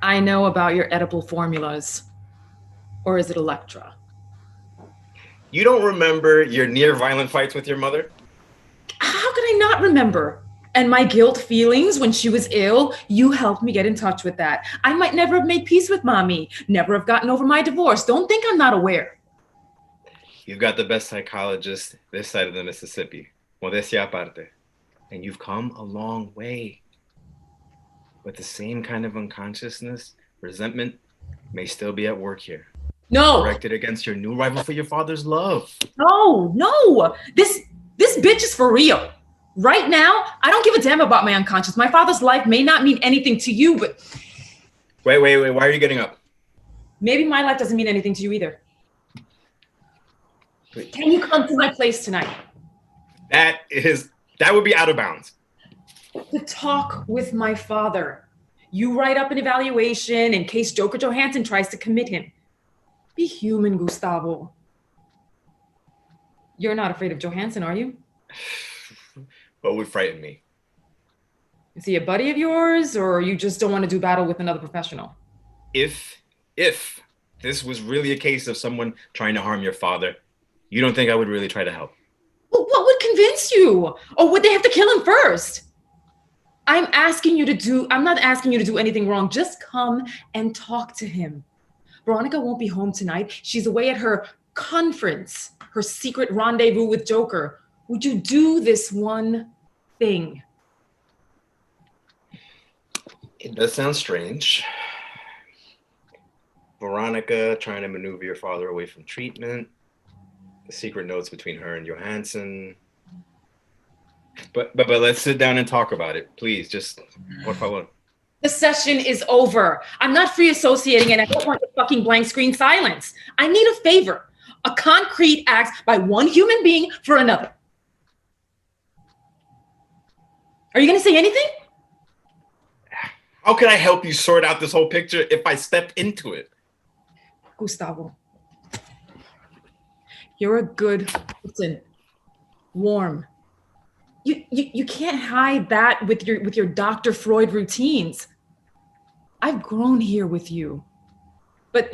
I know about your edible formulas. Or is it Electra? You don't remember your near violent fights with your mother? How could I not remember? And my guilt feelings when she was ill, you helped me get in touch with that. I might never have made peace with mommy, never have gotten over my divorce. Don't think I'm not aware. You've got the best psychologist this side of the Mississippi. Modestia aparte. And you've come a long way. But the same kind of unconsciousness, resentment, may still be at work here. No. Directed against your new rival for your father's love. No. This bitch is for real. Right now, I don't give a damn about my unconscious. My father's life may not mean anything to you, but... Wait. Why are you getting up? Maybe my life doesn't mean anything to you either. Wait. Can you come to my place tonight? That would be out of bounds. To talk with my father. You write up an evaluation in case Joker Johansson tries to commit him. Be human, Gustavo. You're not afraid of Johansson, are you? What would frighten me? Is he a buddy of yours, or you just don't want to do battle with another professional? If this was really a case of someone trying to harm your father, you don't think I would really try to help? Well, what would convince you? Or would they have to kill him first? I'm not asking you to do anything wrong. Just come and talk to him. Veronica won't be home tonight. She's away at her conference, her secret rendezvous with Joker. Would you do this one thing? It does sound strange. Veronica trying to maneuver your father away from treatment. The secret notes between her and Johansson. But let's sit down and talk about it, please. Just por favor. The session is over. I'm not free associating and I don't want the fucking blank screen silence. I need a favor, a concrete act by one human being for another. Are you gonna say anything? How can I help you sort out this whole picture if I step into it? Gustavo, you're a good person, warm. You can't hide that with your Dr. Freud routines. I've grown here with you, but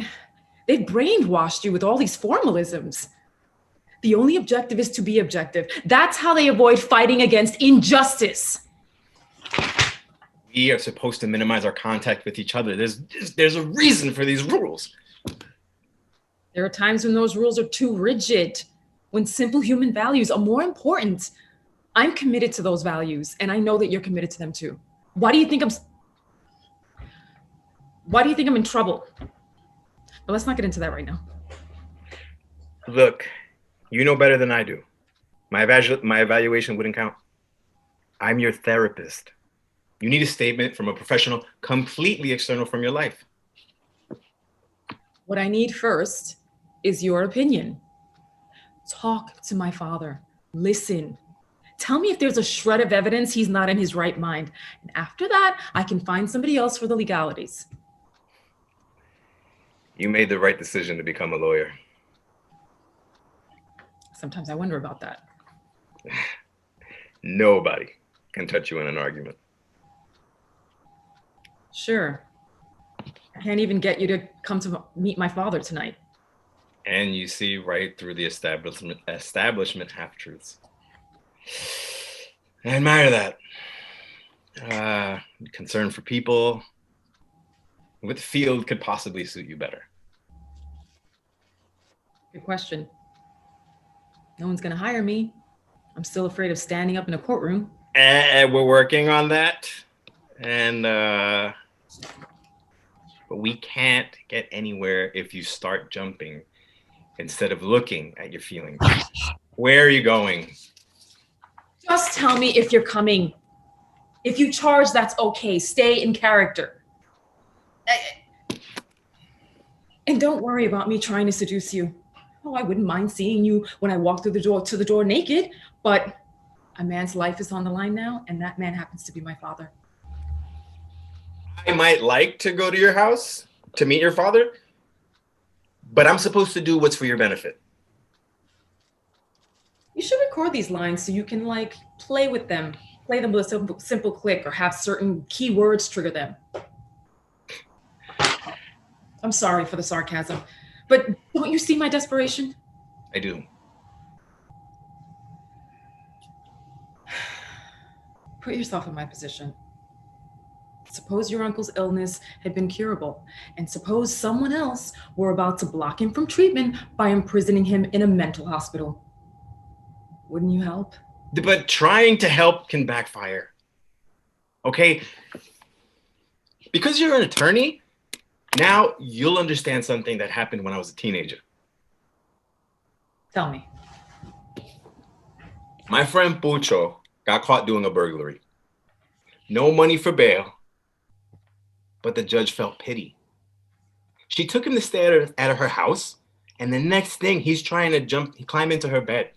they've brainwashed you with all these formalisms. The only objective is to be objective. That's how they avoid fighting against injustice. We are supposed to minimize our contact with each other. There's a reason for these rules. There are times when those rules are too rigid, when simple human values are more important. I'm committed to those values, and I know that you're committed to them too. Why do you think I'm in trouble? But let's not get into that right now. Look, you know better than I do. My evaluation wouldn't count. I'm your therapist. You need a statement from a professional completely external from your life. What I need first is your opinion. Talk to my father. Listen. Tell me if there's a shred of evidence he's not in his right mind. And after that, I can find somebody else for the legalities. You made the right decision to become a lawyer. Sometimes I wonder about that. Nobody can touch you in an argument. Sure. I can't even get you to come to meet my father tonight. And you see right through the establishment half-truths. I admire that. Concern for people. What field could possibly suit you better? Good question. No one's gonna hire me. I'm still afraid of standing up in a courtroom. And we're working on that. And but we can't get anywhere if you start jumping instead of looking at your feelings. Where are you going? Just tell me if you're coming. If you charge, that's okay. Stay in character. And don't worry about me trying to seduce you. Oh, I wouldn't mind seeing you when I walk through the door naked, but a man's life is on the line now, and that man happens to be my father. I might like to go to your house to meet your father, but I'm supposed to do what's for your benefit. You should record these lines so you can like play with them, play them with a simple click or have certain keywords trigger them. I'm sorry for the sarcasm, but don't you see my desperation? I do. Put yourself in my position. Suppose your uncle's illness had been curable, and suppose someone else were about to block him from treatment by imprisoning him in a mental hospital. Wouldn't you help? But trying to help can backfire. Okay? Because you're an attorney, now you'll understand something that happened when I was a teenager. Tell me. My friend Pucho got caught doing a burglary. No money for bail, but the judge felt pity. She took him to stay at her house, and the next thing he's trying to climb into her bed.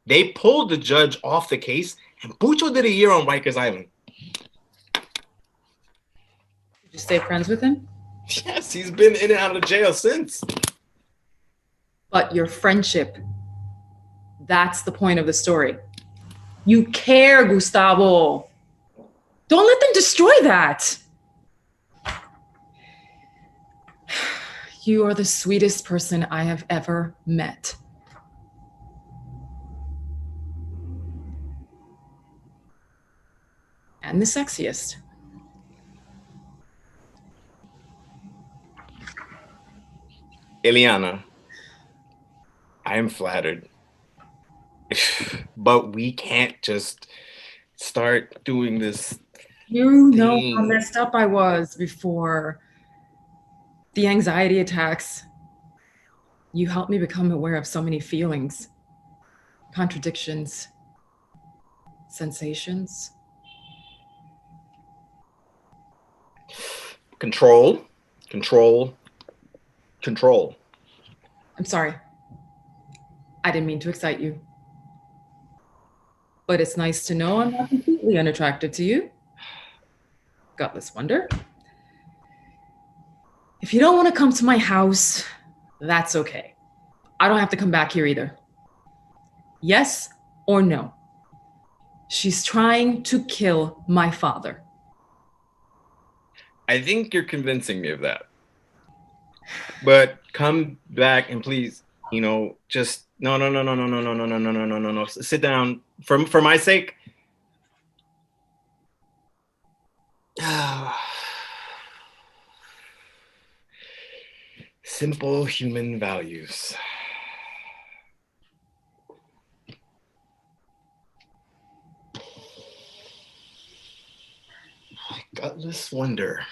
They pulled the judge off the case, and Pucho did a year on Rikers Island. Did you stay friends with him? Yes, he's been in and out of jail since. But your friendship, that's the point of the story. You care, Gustavo. Don't let them destroy that. You are the sweetest person I have ever met. And the sexiest. Ileana, I am flattered. But we can't just start doing this. You know how messed up I was before. The anxiety attacks. You helped me become aware of so many feelings, contradictions. sensations. Control, control, control. I'm sorry. I didn't mean to excite you. But it's nice to know I'm not completely unattractive to you. Gutless wonder. If you don't want to come to my house, that's okay. I don't have to come back here either. Yes or no? She's trying to kill my father. I think you're convincing me of that. But come back and please, just no. Sit down. For my sake. Simple human values. Gutless wonder.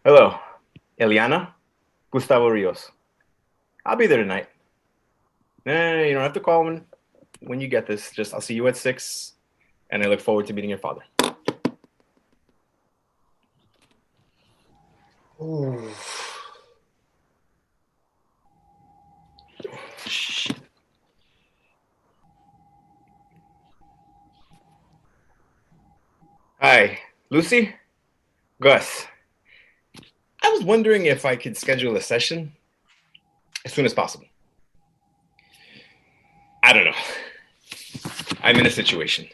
Hello, Eliana, Gustavo Rios. I'll be there tonight. No, you don't have to call when you get this. I'll see you at 6, and I look forward to meeting your father. Ooh. Shit. Hi, Lucy? Gus. I was wondering if I could schedule a session as soon as possible. I don't know. I'm in a situation.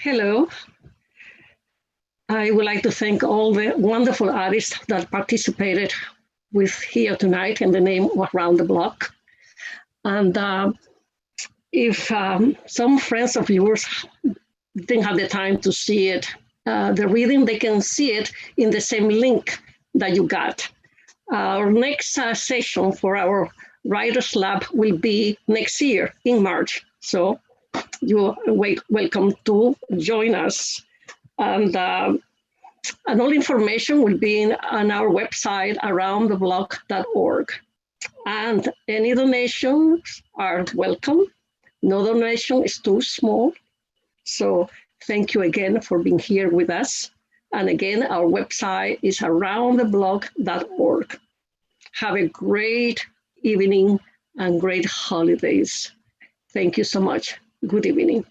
Hello. I would like to thank all the wonderful artists that participated with here tonight in the name of Around the Block. And if some friends of yours didn't have the time to see it, the reading, they can see it in the same link that you got. Our next session for our Writers Lab will be next year in March. So you're welcome to join us. And all information will be on our website, aroundtheblock.org. And any donations are welcome. No donation is too small. So thank you again for being here with us. And again, our website is aroundtheblock.org. Have a great evening and great holidays. Thank you so much. Good evening.